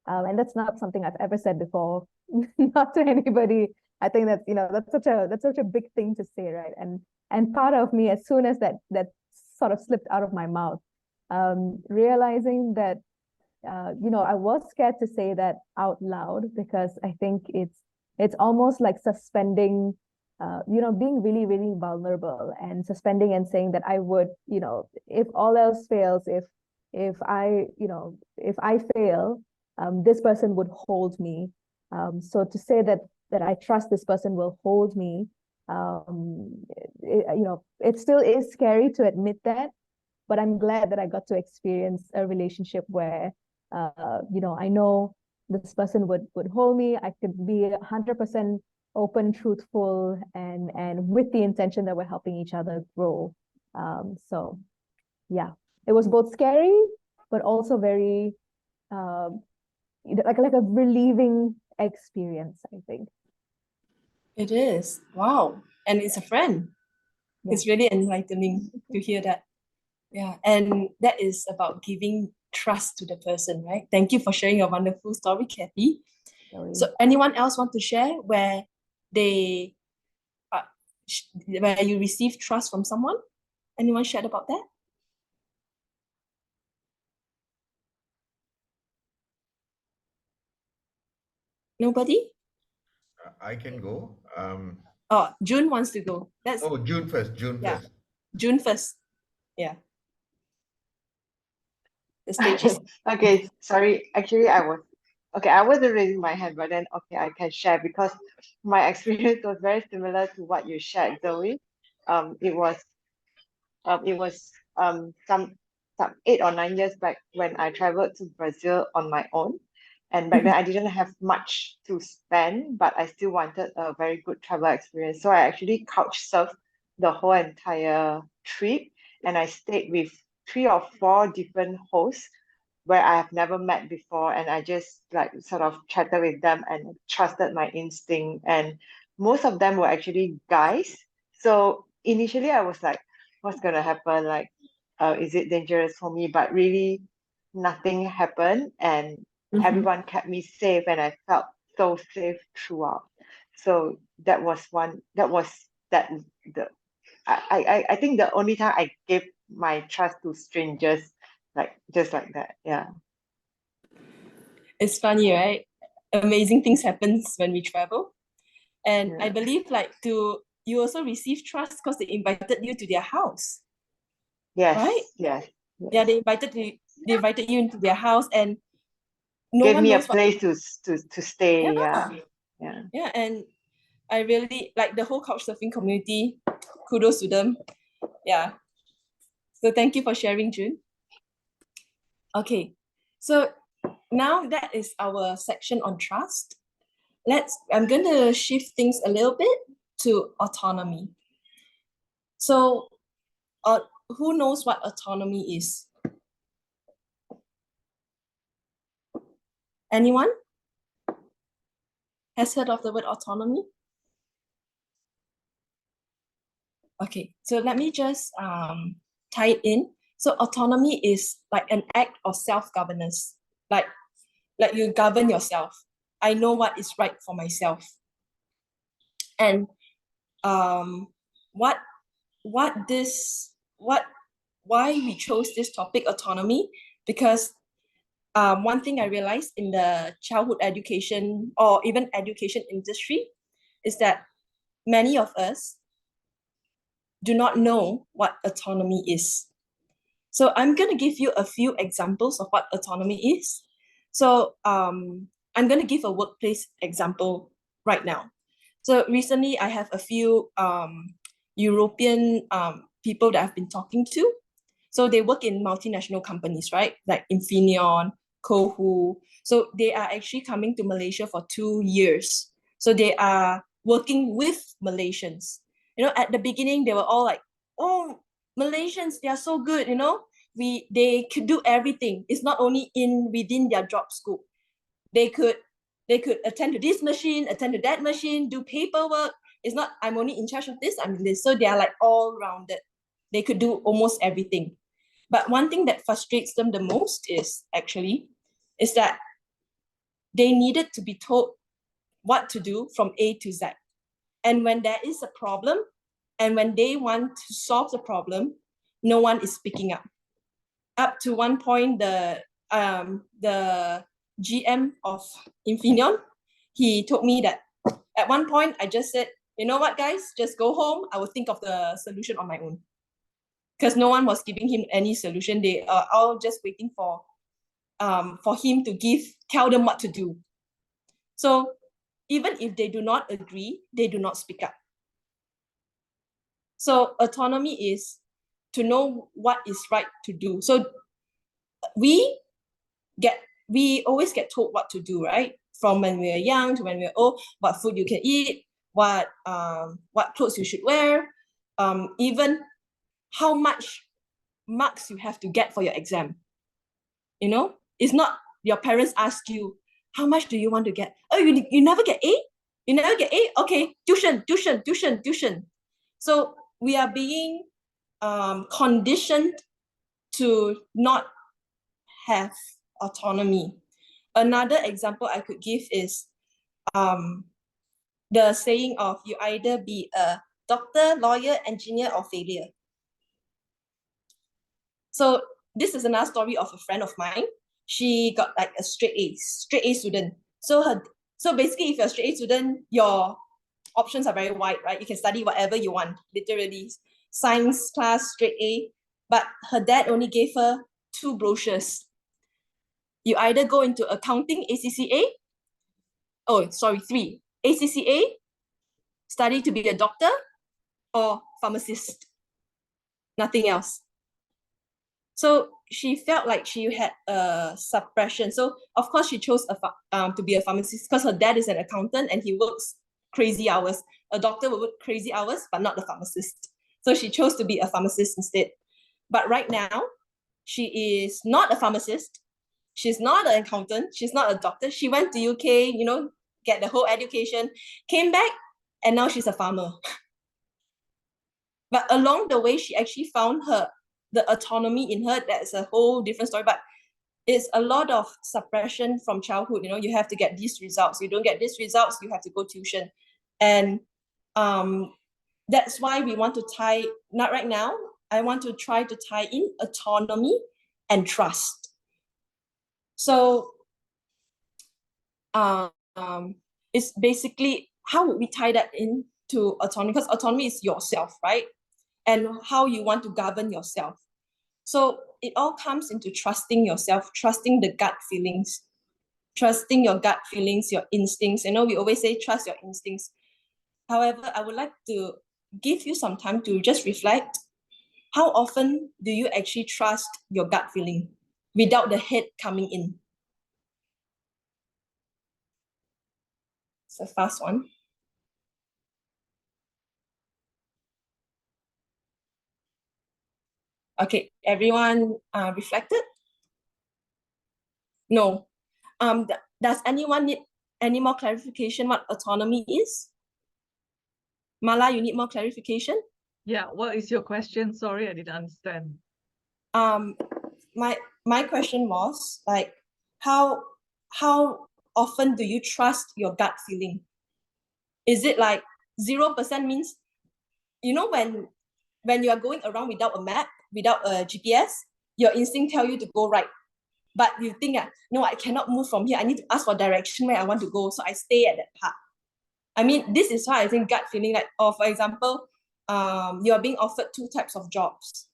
And that's not something I've ever said before, not to anybody. I think that, that's such a big thing to say, right? And part of me, as soon as that sort of slipped out of my mouth, realizing that, I was scared to say that out loud because I think it's almost like suspending, being really, really vulnerable and suspending and saying that I would, if all else fails, if I fail, this person would hold me. So to say that I trust this person will hold me, it still is scary to admit that, but I'm glad that I got to experience a relationship where, I know this person would hold me. I could be 100% open, truthful, and with the intention that we're helping each other grow. So yeah, it was both scary, but also very like a relieving experience, I think. It is. Wow. And it's a friend. Yeah. It's really enlightening to hear that. Yeah. And that is about giving trust to the person, right? Thank you for sharing your wonderful story, Kathy. So anyone else want to share where they where you receive trust from someone? Anyone shared about that? Nobody? I can go. Oh, June wants to go. That's Oh, June 1st. June yeah. 1st. June 1st. Yeah. The stage is Okay, sorry. Actually, I wasn't raising my hand, but then okay, I can share because my experience was very similar to what you shared, Zoe. It was some 8 or 9 years back when I traveled to Brazil on my own. And back then I didn't have much to spend, but I still wanted a very good travel experience. So I actually couch surfed the whole entire trip, and I stayed with 3 or 4 different hosts where I have never met before, and I just like sort of chatted with them and trusted my instinct. And most of them were actually guys. So initially I was like, what's gonna happen? Like, is it dangerous for me? But really nothing happened, and everyone kept me safe, and I felt so safe throughout. So that was I think the only time I gave my trust to strangers, like just like that. Yeah. it's funny, right? Amazing things happens when we travel. And I Yeah. believe you also receive trust because they invited you to their house. Yes. Right? Yes. Yeah, they invited you into their house, and no Gave one me a knows what. place to stay. Yeah. Yeah. Yeah, and I really like the whole couchsurfing community. Kudos to them. Yeah. So thank you for sharing, June. Okay, so now that is our section on trust. I'm going to shift things a little bit to autonomy. So who knows what autonomy is? Anyone has heard of the word autonomy? Okay, so let me just tie it in. So autonomy is like an act of self-governance, like you govern yourself. I know what is right for myself. And why we chose this topic, autonomy, because one thing I realized in the childhood education or even education industry is that many of us do not know what autonomy is. So I'm going to give you a few examples of what autonomy is. So I'm going to give a workplace example right now. So recently I have a few European people that I've been talking to. So they work in multinational companies, right? Like Infineon, Kohu. So they are actually coming to Malaysia for 2 years. So they are working with Malaysians. You know, at the beginning, they were all like, oh, Malaysians, they are so good, you know? They could do everything. It's not only within their job scope. They could attend to this machine, attend to that machine, do paperwork. It's not, I'm only in charge of this, I'm in this. So they are like all rounded. They could do almost everything. But one thing that frustrates them the most is that they needed to be told what to do from A to Z. And when there is a problem, and when they want to solve the problem, no one is speaking up. Up to one point, the GM of Infineon, he told me that at one point I just said, you know what, guys, just go home. I will think of the solution on my own. Because no one was giving him any solution. They are all just waiting for him to tell them what to do. So even if they do not agree, they do not speak up. So autonomy is to know what is right to do. So we we always get told what to do, right? From when we are young to when we're old, what food you can eat, what clothes you should wear, even how much marks you have to get for your exam. You know, it's not your parents ask you, how much do you want to get? Oh, you never get A? You never get A? Okay, tuition. So we are being conditioned to not have autonomy. Another example I could give is the saying of you either be a doctor, lawyer, engineer, or failure. So this is another story of a friend of mine. She got like a straight A student. So basically, if you're a straight A student, your options are very wide, right? You can study whatever you want, literally. Science class, straight A. But her dad only gave her 2 brochures. You either go into accounting, ACCA. Oh, sorry, 3. ACCA, study to be a doctor, or pharmacist. Nothing else. So she felt like she had a suppression. So of course she chose to be a pharmacist because her dad is an accountant and he works crazy hours. A doctor will work crazy hours, but not a pharmacist. So she chose to be a pharmacist instead. But right now, she is not a pharmacist. She's not an accountant. She's not a doctor. She went to UK, you know, get the whole education, came back, and now she's a farmer. But along the way, she actually found the autonomy in her. That's a whole different story. But it's a lot of suppression from childhood. You know, you have to get these results. You don't get these results, you have to go tuition. And that's why we want to tie, not right now, I want to try to tie in autonomy and trust. So it's basically, how would we tie that into autonomy? Because autonomy is yourself, right? And how you want to govern yourself. So it all comes into trusting yourself, trusting the gut feelings, trusting your gut feelings, your instincts. You know, we always say trust your instincts. However, I would like to give you some time to just reflect. How often do you actually trust your gut feeling without the head coming in? It's a fast one. Okay, everyone reflected? No. Does anyone need any more clarification what autonomy is? Mala, you need more clarification? Yeah, what is your question? Sorry, I didn't understand. My question was like, how often do you trust your gut feeling? Is it like 0% means, you know, when you are going around without a map, without a GPS, your instinct tell you to go right. But you think, no, I cannot move from here. I need to ask for direction where I want to go. So I stay at that part. I mean, this is why I think gut feeling, like, or for example, you are being offered 2 types of jobs.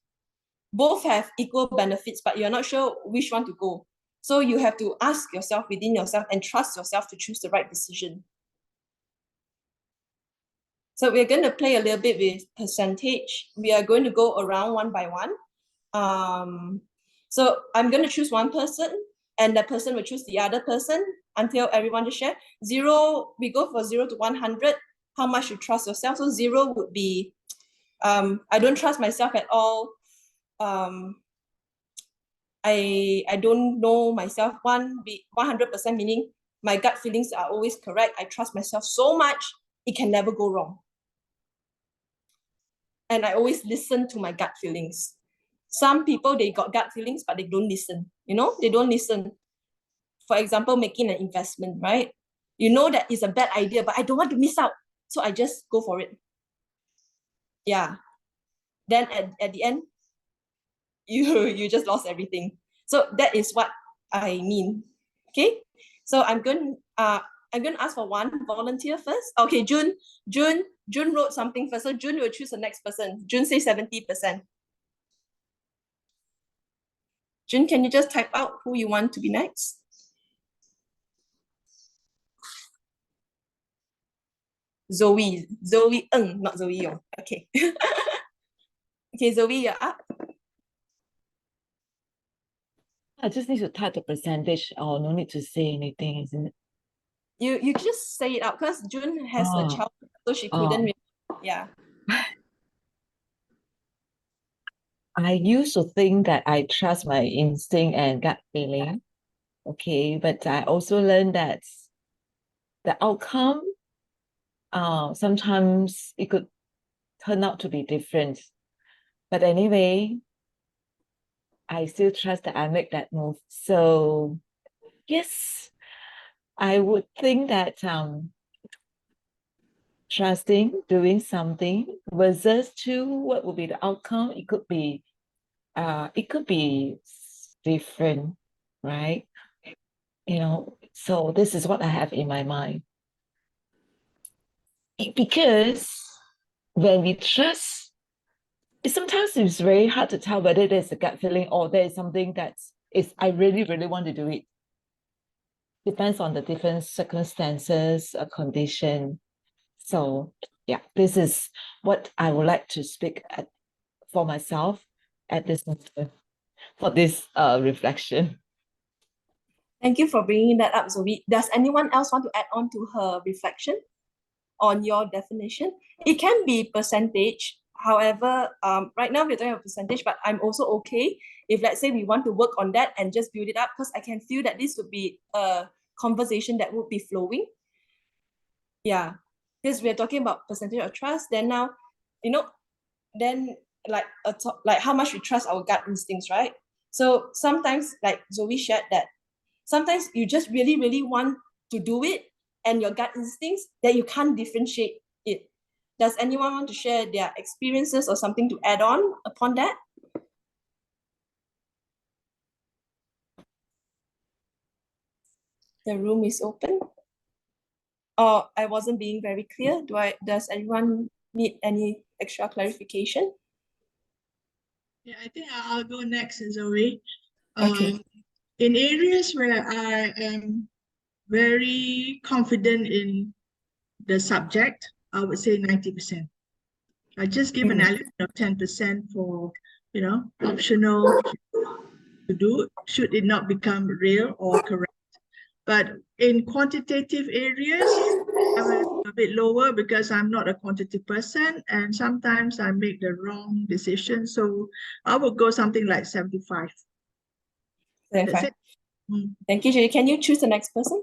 Both have equal benefits, but you're not sure which one to go. So you have to ask yourself within yourself and trust yourself to choose the right decision. So we're going to play a little bit with percentage. We are going to go around one by one. So I'm going to choose one person and that person will choose the other person until everyone just share. 0, we go for 0 to 100. How much you trust yourself? So 0 would be, I don't trust myself at all. I don't know myself. 100% meaning my gut feelings are always correct. I trust myself so much, it can never go wrong. And I always listen to my gut feelings. Some people, they got gut feelings, but they don't listen. You know, they don't listen. For example, making an investment, right? You know that it's a bad idea, but I don't want to miss out. So I just go for it. Yeah. Then at the end, you just lost everything. So that is what I mean. Okay. So I'm going to ask for one volunteer first. Okay, June wrote something first. So June will choose the next person. June say 70%. June, can you just type out who you want to be next? Zoe Ng, not Zoe Yong. Okay. Okay, Zoe, you're up. I just need to type the percentage or no need to say anything, isn't it? You just say it out because June has a Oh, child, so she oh. couldn't. Yeah. I used to think that I trust my instinct and gut feeling. Okay, but I also learned that the outcome, sometimes it could turn out to be different. But anyway, I still trust that I make that move. So yes, I would think that trusting, doing something versus to what would be the outcome, it could be different, right? You know, so this is what I have in my mind. Because when we trust, sometimes it's very hard to tell whether there's a gut feeling or there is something I really, really want to do it. Depends on the different circumstances, a condition. So yeah, this is what I would like to speak for myself at this moment for this reflection. Thank you for bringing that up, Zoe. Does anyone else want to add on to her reflection on your definition? It can be percentage. However, right now we're talking about percentage, but I'm also okay if, let's say, we want to work on that and just build it up, because I can feel that this would be a conversation that would be flowing. Yeah, because we're talking about percentage of trust. Then now, then like how much we trust our gut instincts, right? So sometimes, like Zoe shared, that sometimes you just really, really want to do it, and your gut instincts, that you can't differentiate it. Does anyone want to share their experiences or something to add on upon that? The room is open. Or I wasn't being very clear. Does anyone need any extra clarification? Yeah, I think I'll go next, Zoe. Okay. In areas where I am very confident in the subject, I would say 90%. I just give an element of 10% for, optional to do, should it not become real or correct. But in quantitative areas, I'm a bit lower because I'm not a quantity person, and sometimes I make the wrong decision. So I would go something like 75. That's it. Thank you, Judy. Can you choose the next person?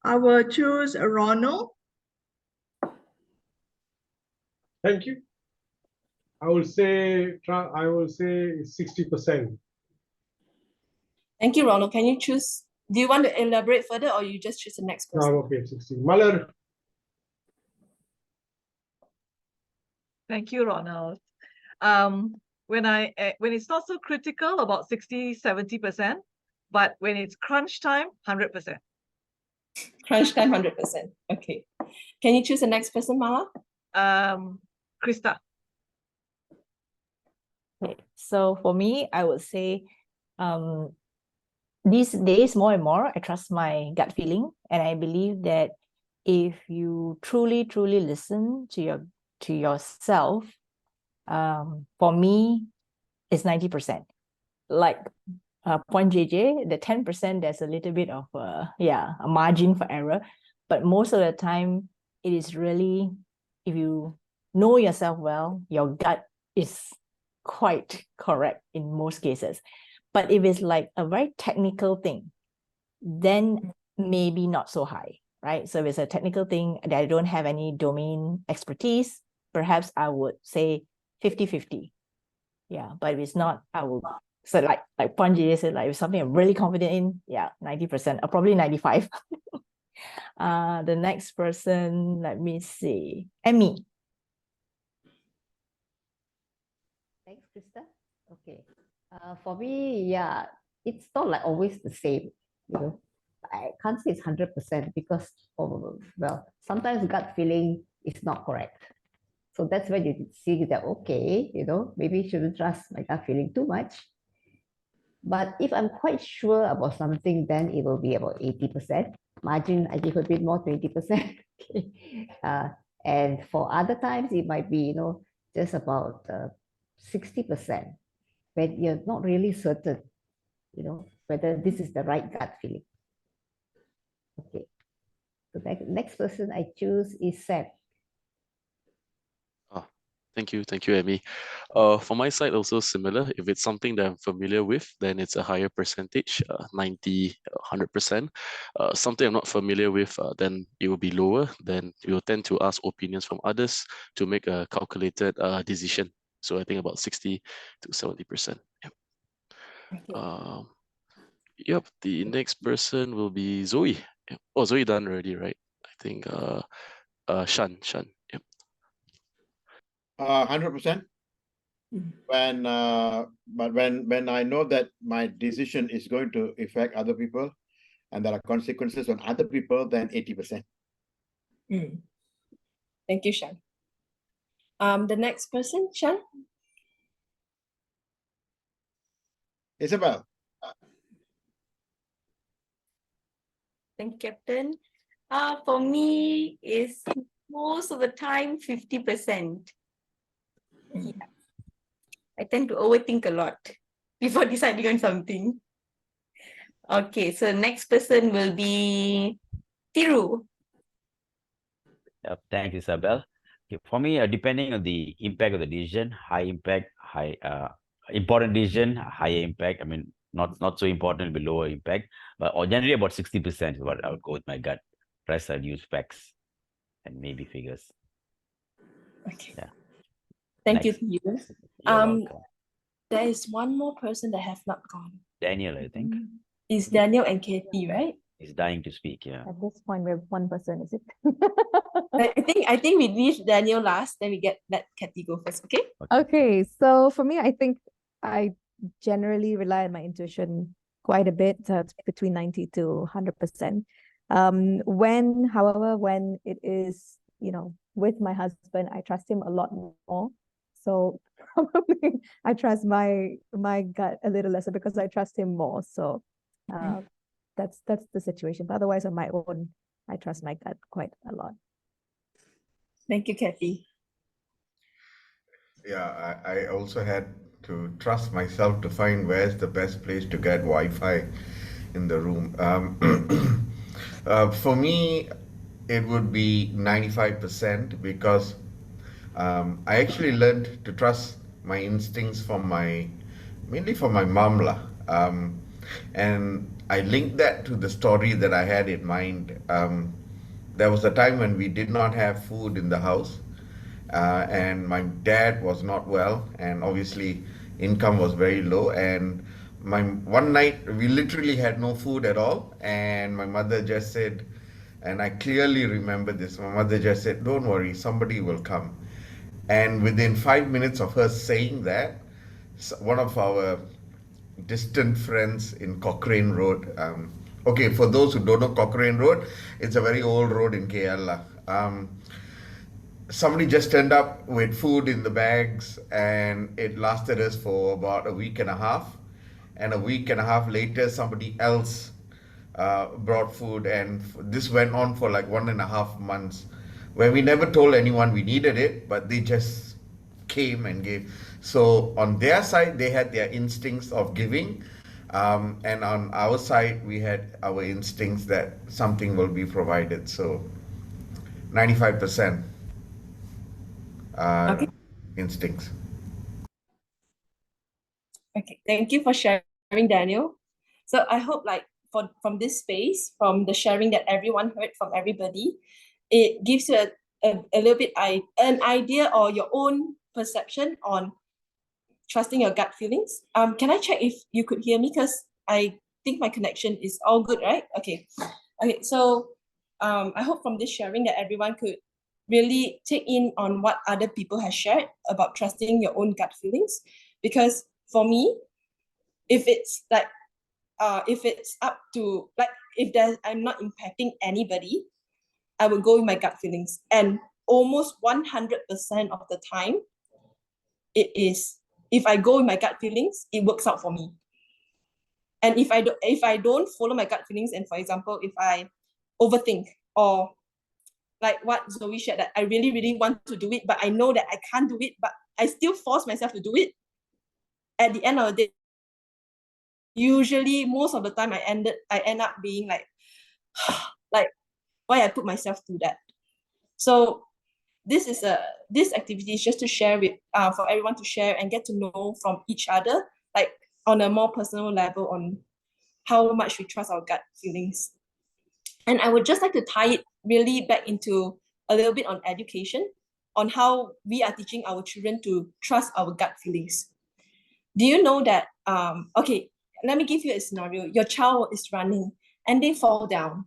I will choose Ronald. Thank you. I will say 60%. Thank you, Ronald. Can you choose? Do you want to elaborate further, or you just choose the next person? No, okay, 60. Malar. Thank you, Ronald. When it's not so critical, about 60-70%, but when it's crunch time, 100%. Crunch time, 100%. Okay. Can you choose the next person, Mala? Krista. Okay. So for me, I would say these days, more and more, I trust my gut feeling. And I believe that if you truly, truly listen to yourself, for me, it's 90%. Like point JJ, the 10%, there's a little bit of a margin for error. But most of the time, it is really, if you know yourself well, your gut is quite correct in most cases. But if it's like a very technical thing, then maybe not so high, right? So if it's a technical thing that I don't have any domain expertise, perhaps I would say 50-50. Yeah, but if it's not, I will. So like Panji said, like if something I'm really confident in, 90%, or probably 95. The next person, let me see, Emmy. Thanks, Krista. Okay. For me, it's not like always the same, I can't say it's 100% because, sometimes gut feeling is not correct. So that's when you see that, okay, maybe you shouldn't trust my gut feeling too much. But if I'm quite sure about something, then it will be about 80%. Margin, I give a bit more, 20%. And for other times, it might be, just about 60%, when you're not really certain, whether this is the right gut feeling. Okay. The next person I choose is Seb. Thank you, Amy. For my side, also similar. If it's something that I'm familiar with, then it's a higher percentage, 90, 100%. Something I'm not familiar with, then it will be lower. Then we will tend to ask opinions from others to make a calculated decision. So I think about 60 to 70%. Yep. Okay. Yep. The next person will be Zoe. Yep. Oh, Zoe done already, right? I think Shan. Yep. 100%. But when I know that my decision is going to affect other people and there are consequences on other people, then 80%. Thank you, Shan. The next person, Shan. Isabel. Thank you, Captain. For me, is most of the time 50%. Yeah. I tend to overthink a lot before deciding on something. Okay, so next person will be Thiru. Thanks, Isabel. Okay, for me, depending on the impact of the decision, high impact, important decision, higher impact. I mean, not so important, but lower impact. But generally about 60% is what I would go with my gut. Rest I'd use facts and maybe figures. Okay. Yeah. Thank Next. you, Thiru. You're welcome. There is one more person that have not gone. Daniel, I think. It's Daniel and Katie, right? He's dying to speak, yeah. At this point, we have one person, is it? I think we leave Daniel last, then we let Katie go first, okay? Okay, so for me, I think I generally rely on my intuition quite a bit, between 90 to 100%. However, when it is, with my husband, I trust him a lot more. So probably I trust my gut a little lesser because I trust him more. So that's the situation. But otherwise, on my own, I trust my gut quite a lot. Thank you, Kathy. Yeah, I also had to trust myself to find where's the best place to get Wi-Fi in the room. For me, it would be 95% because I actually learned to trust my instincts mainly from my mom lah. And I linked that to the story that I had in mind. There was a time when we did not have food in the house, and my dad was not well, and obviously income was very low. And one night we literally had no food at all, and my mother just said, and I clearly remember this. My mother just said, "Don't worry, somebody will come." And within 5 minutes of her saying that, one of our distant friends in Cochrane Road. Okay, for those who don't know Cochrane Road, it's a very old road in KL. Somebody just turned up with food in the bags, and it lasted us for about a week and a half. And a week and a half later, somebody else brought food, and this went on for like 1.5 months, where we never told anyone we needed it, but they just came and gave. So on their side, they had their instincts of giving, and on our side, we had our instincts that something will be provided. So 95% instincts. Okay, thank you for sharing, Daniel. So I hope from this space, from the sharing that everyone heard from everybody, it gives you a little bit an idea or your own perception on trusting your gut feelings. Can I check if you could hear me? Because I think my connection is all good, right? Okay. So I hope from this sharing that everyone could really take in on what other people have shared about trusting your own gut feelings. Because for me, if it's up to I'm not impacting anybody, I will go with my gut feelings. And almost 100% of the time, it is, if I go with my gut feelings, it works out for me. And if I don't follow my gut feelings, and for example, if I overthink, or like what Zoe shared, that I really, really want to do it, but I know that I can't do it, but I still force myself to do it, at the end of the day, usually most of the time I end up being like, like, why I put myself through that. So this activity is just to share with for everyone to share and get to know from each other, like on a more personal level, on how much we trust our gut feelings. And I would just like to tie it really back into a little bit on education, on how we are teaching our children to trust our gut feelings. Do you know that, okay, let me give you a scenario. Your child is running and they fall down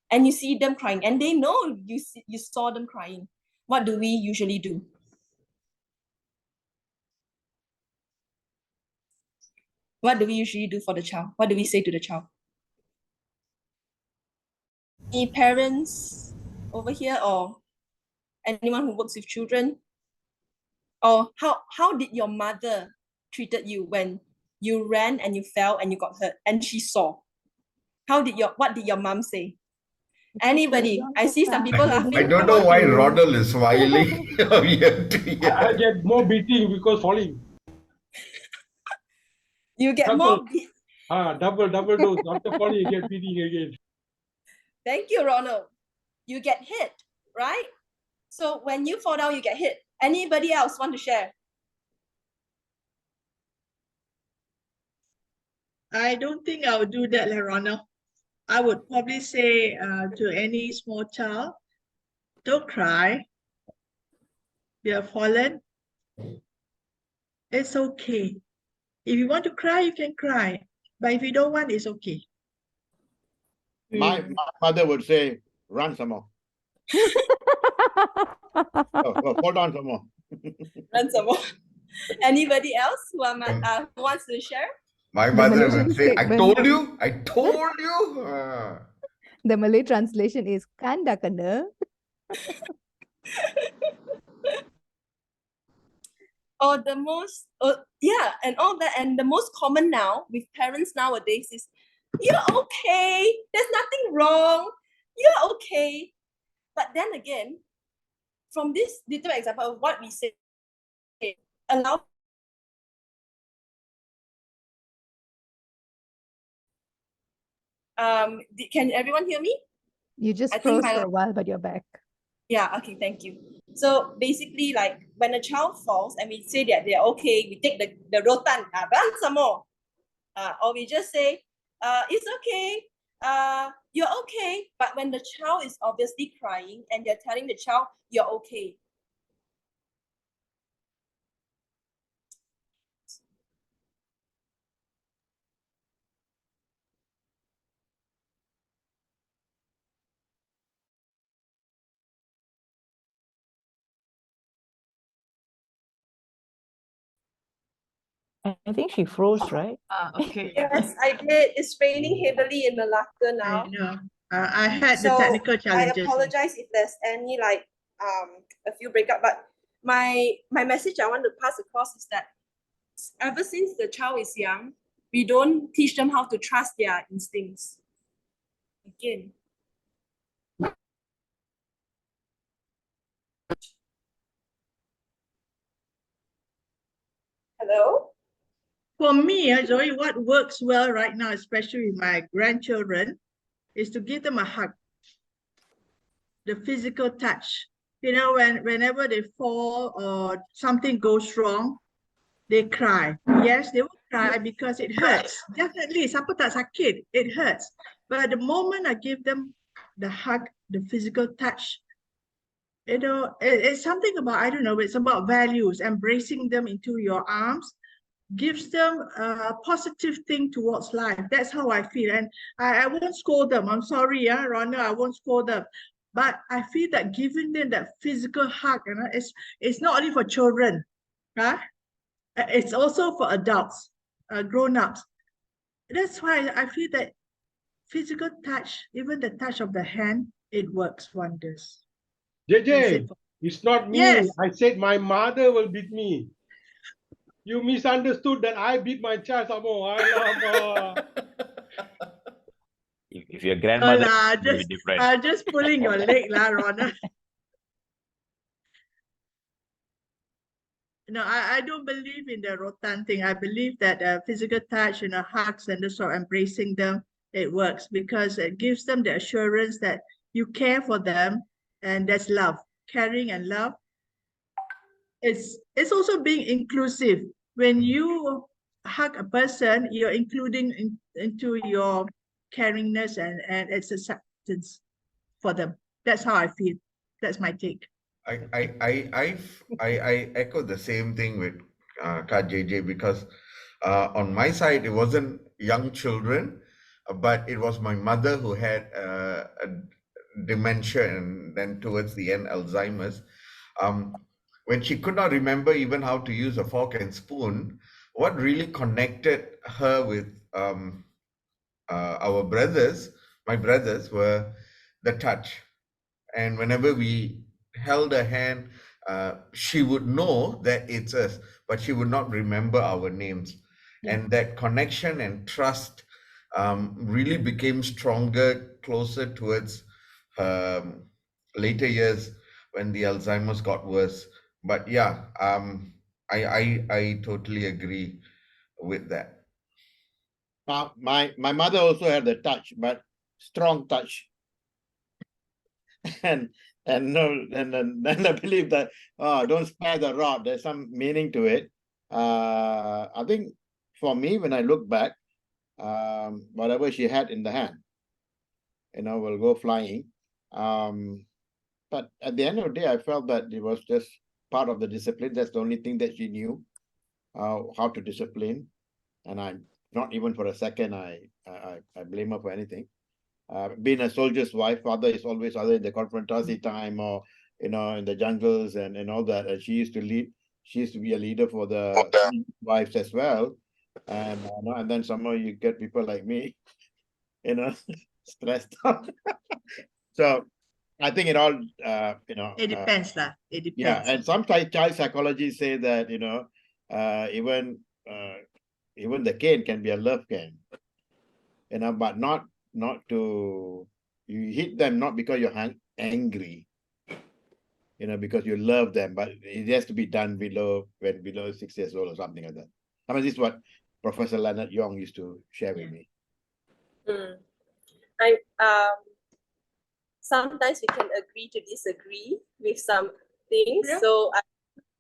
and you see them crying and they know you saw them crying. What do we usually do? What do we usually do for the child? What do we say to the child? Any parents over here or anyone who works with children? Or how did your mother treated you when you ran and you fell and you got hurt and she saw? What did your mom say? Anybody? I see some people laughing. I don't know why Ronald is smiling. I get more beating because falling. You get more beat. Double dose. After falling, you get beating again. Thank you, Ronald. You get hit, right? So when you fall down, you get hit. Anybody else want to share? I don't think I would do that, Ronald. I would probably say to any small child, don't cry. You have fallen. It's okay. If you want to cry, you can cry. But if you don't want, it's okay. My mother would say, run some more. Hold on some more. Run some more. Anybody else who wants to share? My mother would say, I told you. The Malay translation is kanda kena. Or the most, and all that. And the most common now with parents nowadays is, you're okay. There's nothing wrong. You're okay. But then again, from this little example of what we say, allow can everyone hear me? You just froze for a while, but you're back. Yeah, okay, thank you. So basically, like when a child falls and we say that they're okay, we take the rotan, run some more. Or we just say, it's okay, you're okay. But when the child is obviously crying and you're telling the child, you're okay. I think she froze, right? Okay. Yes, I did. It's raining heavily in Malacca now. I know. I had the technical challenges. I apologize if there's any a few breakup, but my message I want to pass across is that ever since the child is young, we don't teach them how to trust their instincts. Again. Hello? For me, Zoe, what works well right now, especially with my grandchildren, is to give them a hug. The physical touch. You know, whenever they fall or something goes wrong, they cry. Yes, they will cry because it hurts. Definitely, siapa tak sakit, it hurts. But the moment I give them the hug, the physical touch, you know, it's something about, I don't know, it's about values, embracing them into your arms, gives them a positive thing towards life. That's how I feel. And I won't scold them. I'm sorry, Rana, I won't scold them. But I feel that giving them that physical hug, you know, it's not only for children, huh? It's also for adults, grown-ups. That's why I feel that physical touch, even the touch of the hand, it works wonders. JJ, it's not me. Yes. I said my mother will beat me. You misunderstood that I beat my child some more. If your grandmother, Oh, it will be different. just pulling your leg, Rona. I don't believe in the rotan thing. I believe that physical touch, hugs and the sort of embracing them, it works because it gives them the assurance that you care for them, and that's love. Caring and love. It's also being inclusive. When you hug a person, you're including into your caringness and its acceptance for them. That's how I feel. That's my take. I echo the same thing with Ka JJ, because on my side it wasn't young children, but it was my mother who had a dementia and then towards the end Alzheimer's. When she could not remember even how to use a fork and spoon, what really connected her with our brothers, my brothers, were the touch. And whenever we held her hand, she would know that it's us, but she would not remember our names. And that connection and trust really became stronger, closer towards later years when the Alzheimer's got worse. But yeah, I totally agree with that. My mother also had the touch, but strong touch. and no, and then I believe that don't spare the rod. There's some meaning to it. I think for me, when I look back, whatever she had in the hand, will go flying. But at the end of the day, I felt that it was just part of the discipline. That's the only thing that she knew, how to discipline. And I'm not even for a second I blame her for anything. Being a soldier's wife, father is always either in the confrontasi time or in the jungles and all that. And she used to lead. She used to be a leader for the wives as well. And then somehow you get people like me, stressed out. So I think it all, It depends, lah. It depends. yeah, and some child psychology say that even the cane can be a love cane, but not to, you hit them not because you're angry, because you love them, but it has to be done below 6 years old or something like that. I mean, this is what Professor Leonard Yong used to share with me. Sometimes we can agree to disagree with some things. So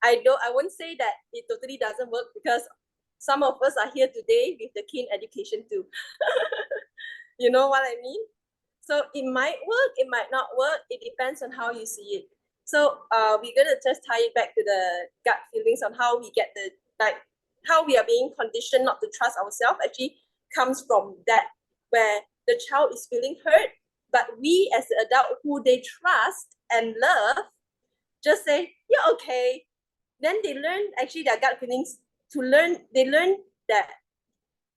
I won't say that it totally doesn't work, because some of us are here today with the keen education too. You know what I mean? So it might work, it might not work. It depends on how you see it. So we're gonna just tie it back to the gut feelings on how we get how we are being conditioned not to trust ourselves. Actually comes from that, where the child is feeling hurt, but we as the adult who they trust and love just say, yeah, okay. Then they learn actually their gut feelings they learn that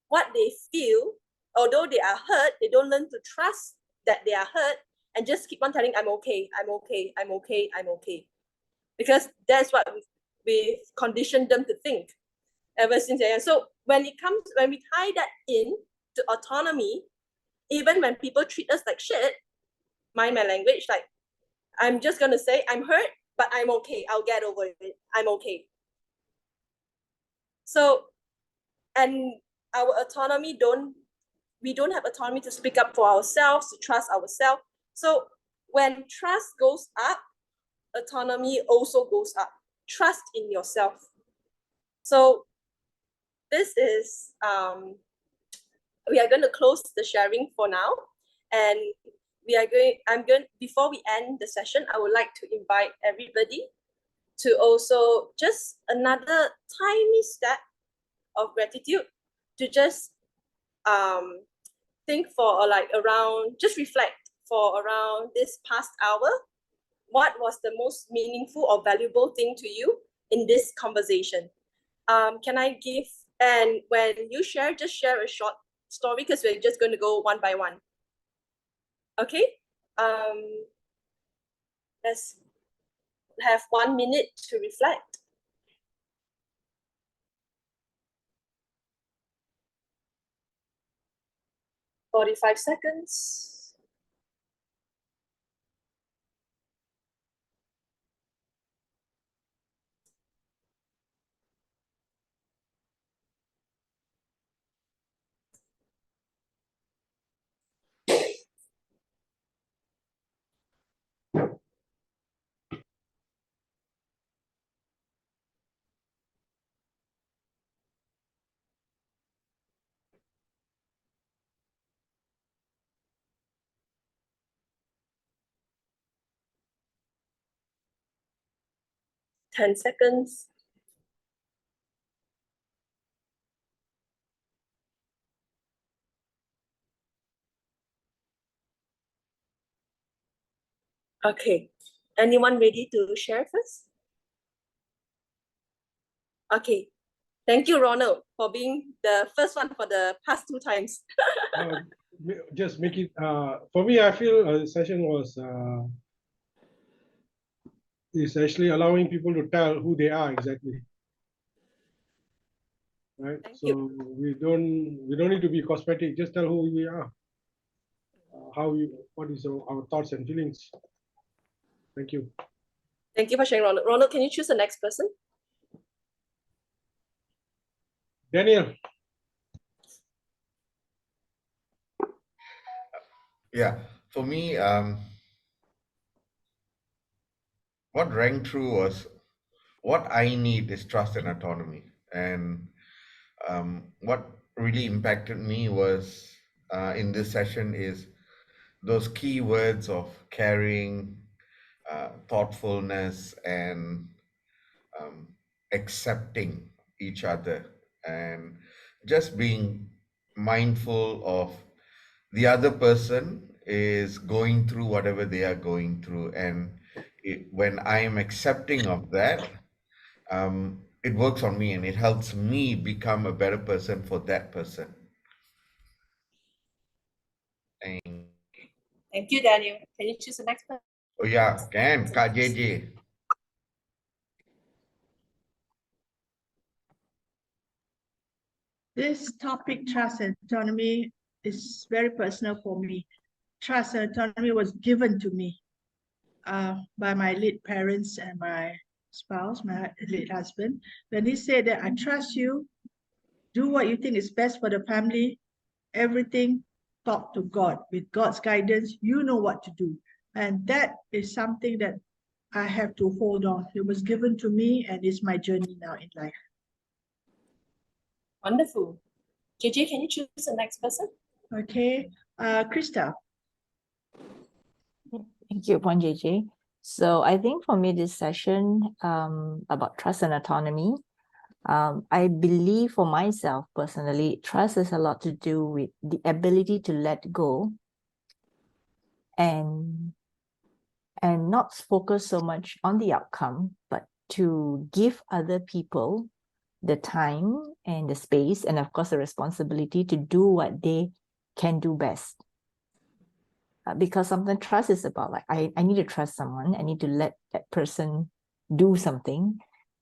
what they feel, although they are hurt, they don't learn to trust that they are hurt and just keep on telling, I'm okay, I'm okay, I'm okay, I'm okay. Because that's what we've conditioned them to think ever since they're young. So when we tie that in to autonomy, even when people treat us like shit, mind my language, like I'm just gonna say I'm hurt, but I'm okay. I'll get over it. I'm okay. So, and our autonomy we don't have autonomy to speak up for ourselves, to trust ourselves. So when trust goes up, autonomy also goes up. Trust in yourself. So this is we are going to close the sharing for now, and before we end the session, I would like to invite everybody to also just another tiny step of gratitude, to just think for just reflect for around this past hour. What was the most meaningful or valuable thing to you in this conversation? Can I give, and when you share, just share a short story, because we're just going to go one by one. Okay? Let's have 1 minute to reflect. "45 seconds. 10 seconds. Okay, anyone ready to share first? Okay, thank you, Ronald, for being the first one for the past 2 times. Just make it, for me, I feel the session was, is actually allowing people to tell who they are exactly. Right, so we don't need to be cosmetic. Just tell who we are, what is our thoughts and feelings. Thank you. Thank you for sharing, Ronald. Ronald, can you choose the next person? Daniel. Yeah, for me, what rang true was what I need is trust and autonomy. And what really impacted me was in this session is those key words of caring, thoughtfulness, and accepting each other, and just being mindful of the other person is going through whatever they are going through. And when I am accepting of that, it works on me and it helps me become a better person for that person. Thank you, Daniel. Can you choose the next person? Oh yeah, can Kak JJ. This topic, trust and autonomy, is very personal for me. Trust and autonomy was given to me by my late parents and my spouse, my late husband. When he said that I trust you, do what you think is best for the family, everything, talk to God. With God's guidance, you know what to do. And that is something that I have to hold on. It was given to me and it's my journey now in life. Wonderful. JJ, can you choose the next person? Okay, Krista. Thank you, Puan JJ. So I think for me, this session about trust and autonomy, I believe for myself personally, trust has a lot to do with the ability to let go and not focus so much on the outcome, but to give other people the time and the space and of course the responsibility to do what they can do best. Because sometimes trust is about like, I need to trust someone, I need to let that person do something.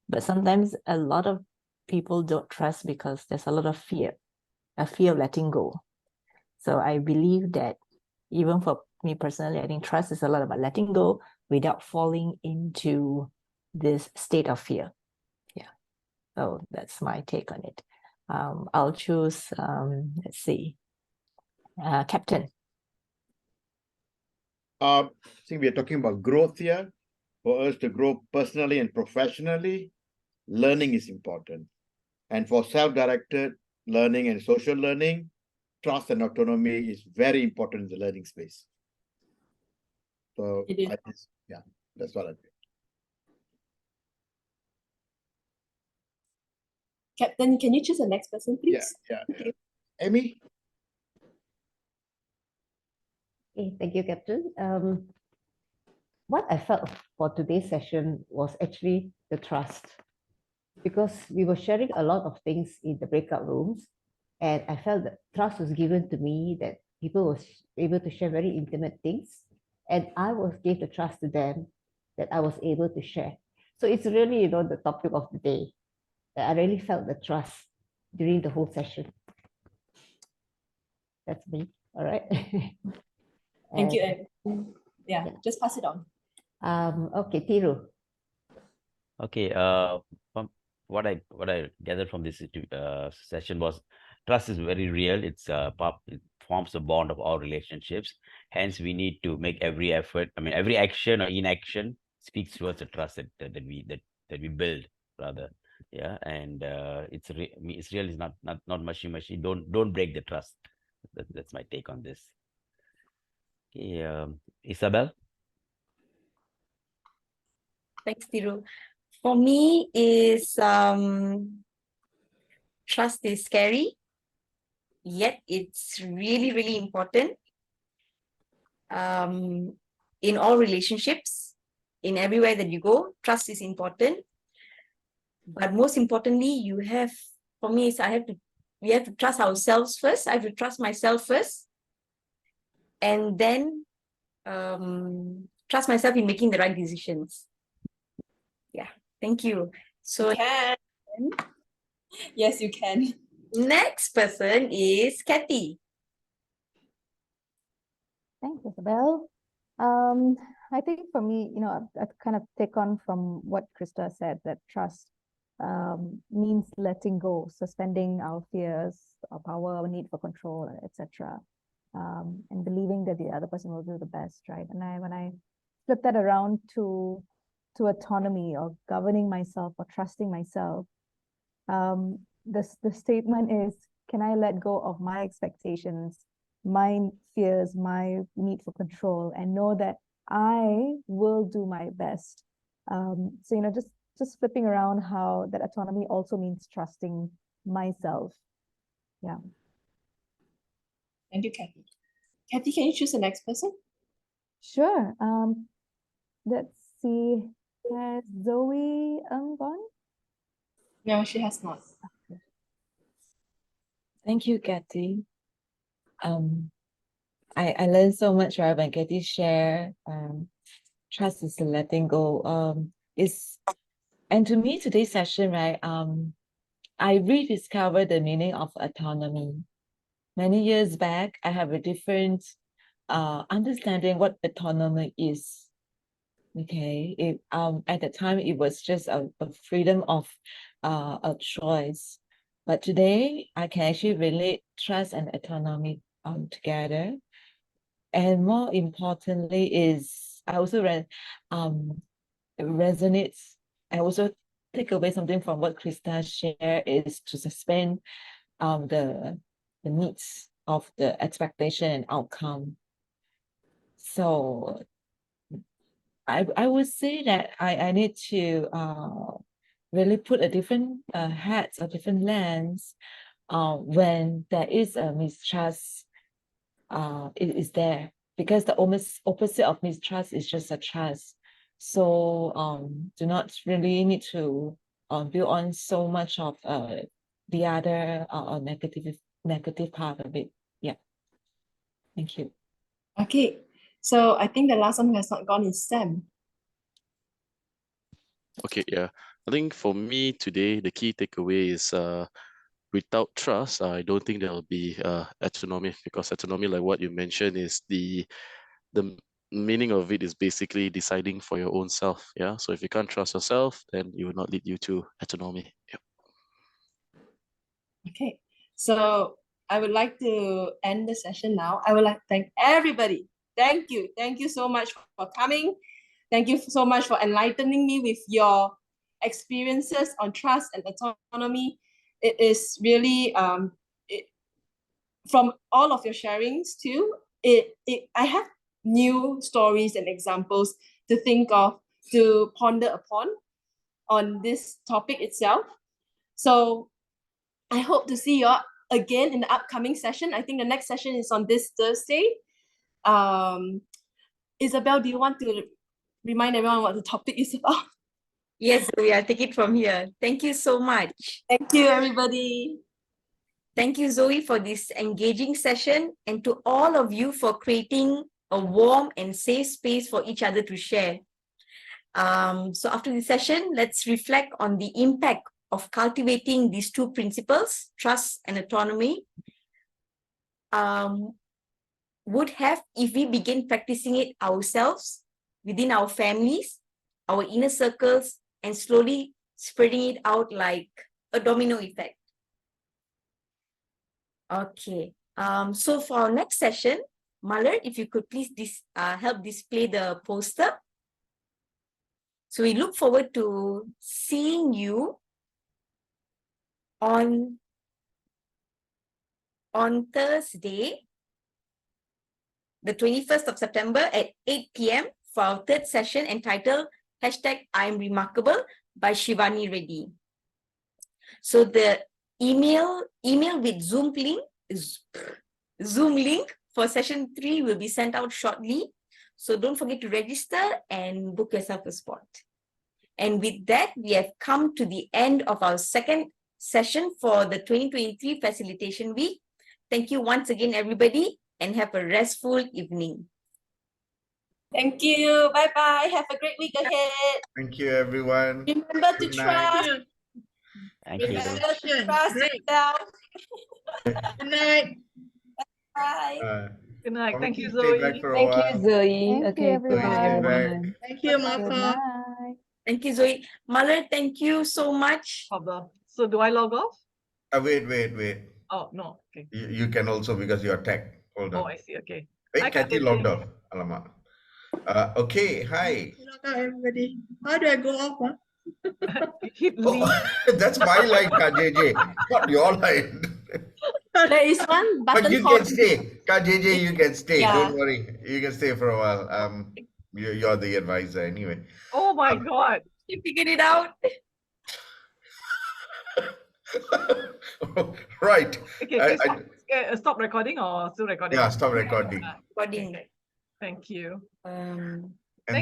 But sometimes a lot of people don't trust because there's a lot of fear, a fear of letting go. So I believe that even for me personally, I think trust is a lot about letting go without falling into this state of fear. Yeah. So that's my take on it. I'll choose, let's see, Captain. I think we are talking about growth here. For us to grow personally and professionally, learning is important. And for self-directed learning and social learning, trust and autonomy is very important in the learning space. So, yeah, that's what I think. Captain, can you choose the next person, please? Yeah. Amy? Okay, thank you, Captain. What I felt for today's session was actually the trust, because we were sharing a lot of things in the breakout rooms, and I felt that trust was given to me, that people was able to share very intimate things, and I gave the trust to them that I was able to share. So it's really, the topic of the day. I really felt the trust during the whole session. That's me. All right. Thank you, Ed. Yeah, just pass it on. Okay, Thiru. Okay, from what I gathered from this session was trust is very real. It forms a bond of all relationships. Hence, we need to make every effort. I mean, every action or inaction speaks towards the trust that we build, rather. Yeah, and it's real. It's not mushy. Don't break the trust. That's my take on this. Okay, Isabel. Thanks, Thiru. For me is trust is scary, yet it's really, really important. In all relationships, in everywhere that you go, trust is important. But most importantly, for me, we have to trust ourselves first. I have to trust myself first. And then trust myself in making the right decisions. Yeah, thank you. So You can. Yes, you can. next person is Kathy. Thanks, Isabel. I think for me, I've kind of take on from what Krista said, that trust means letting go, suspending our fears, our power, our need for control, etc. And believing that the other person will do the best, right? And when I flip that around to autonomy, or governing myself, or trusting myself, the statement is, can I let go of my expectations, my fears, my need for control, and know that I will do my best. So just flipping around how that autonomy also means trusting myself. Yeah. Thank you, Kathy. Kathy, can you choose the next person? Sure. Let's see. Has Zoe gone? No, she has not. Thank you, Kathy. I learned so much, right, when Kathy shared trust is letting go. And to me, today's session, right, I rediscovered the meaning of autonomy. Many years back, I have a different understanding what autonomy is. Okay, at the time it was just a freedom of a choice, but today I can actually relate trust and autonomy together. And more importantly is I also resonates. I also take away something from what Krista shared, is to suspend the needs of the expectation and outcome. So I would say that I need to really put a different hat or different lens when there is a mistrust it is there, because the almost opposite of mistrust is just a trust. So do not really need to build on so much of the other negative part of it. Yeah. Thank you. Okay, so I think the last one who has not gone is Sam. Okay, yeah. I think for me today, the key takeaway is without trust, I don't think there will be autonomy, because autonomy, like what you mentioned, is the meaning of it is basically deciding for your own self. Yeah. So if you can't trust yourself, then it will not lead you to autonomy. Yeah. Okay, so I would like to end the session now. I would like to thank everybody. Thank you. Thank you so much for coming. Thank you so much for enlightening me with your experiences on trust and autonomy. It is really, from all of your sharings too, I have new stories and examples to think of, to ponder upon on this topic itself. So I hope to see you all again in the upcoming session. I think the next session is on this Thursday. Isabel, do you want to remind everyone what the topic is about? Yes, Zoe, I'll take it from here. Thank you so much. Thank you, everybody. Thank you, Zoe, for this engaging session, and to all of you for creating a warm and safe space for each other to share. So after this session, let's reflect on the impact of cultivating these two principles, trust and autonomy, would have if we begin practicing it ourselves, within our families, our inner circles, and slowly spreading it out like a domino effect. Okay, so for our next session, Malar, if you could please help display the poster. So we look forward to seeing you on Thursday, the 21st of September at 8 p.m. for our third session entitled #I'mRemarkable, by Shivani Reddy. So the email with Zoom link for session 3 will be sent out shortly. So don't forget to register and book yourself a spot. And with that, we have come to the end of our second session for the 2023 Facilitation Week. Thank you once again, everybody, and have a restful evening. Thank you. Bye-bye. Have a great week ahead. Thank you, everyone. Remember to Good night. trust. Thank you. Remember to Session. trust Great. yourself. Good night. Bye. Good night. Thank you, Stay back Zoe. for a Thank you, while. Zoe. Thank you, Okay, everyone. goodbye, Stay back. everyone. Thank you, Good MAFa. night. Thank you, Zoe. Malar, thank you so much. Problem. So do I log off? Wait. Oh, no. Okay. You can also because you're tech. Hold Oh, on. I see. Okay. Wait, Hi, Kathy Kak logged Jay. off. Alamak. Okay, hi. Log out, everybody. How do I go off? Huh? Hit Oh, leave. that's my line, KJJ, not your line. There is one But button you called can stay. KJJ, you can stay. Yeah. Don't worry. You can stay for a while. You're the advisor anyway. Oh my God. You figured it out. Right. Okay, stop recording or still recording? Yeah, stop recording. Recording. Okay. Thank you.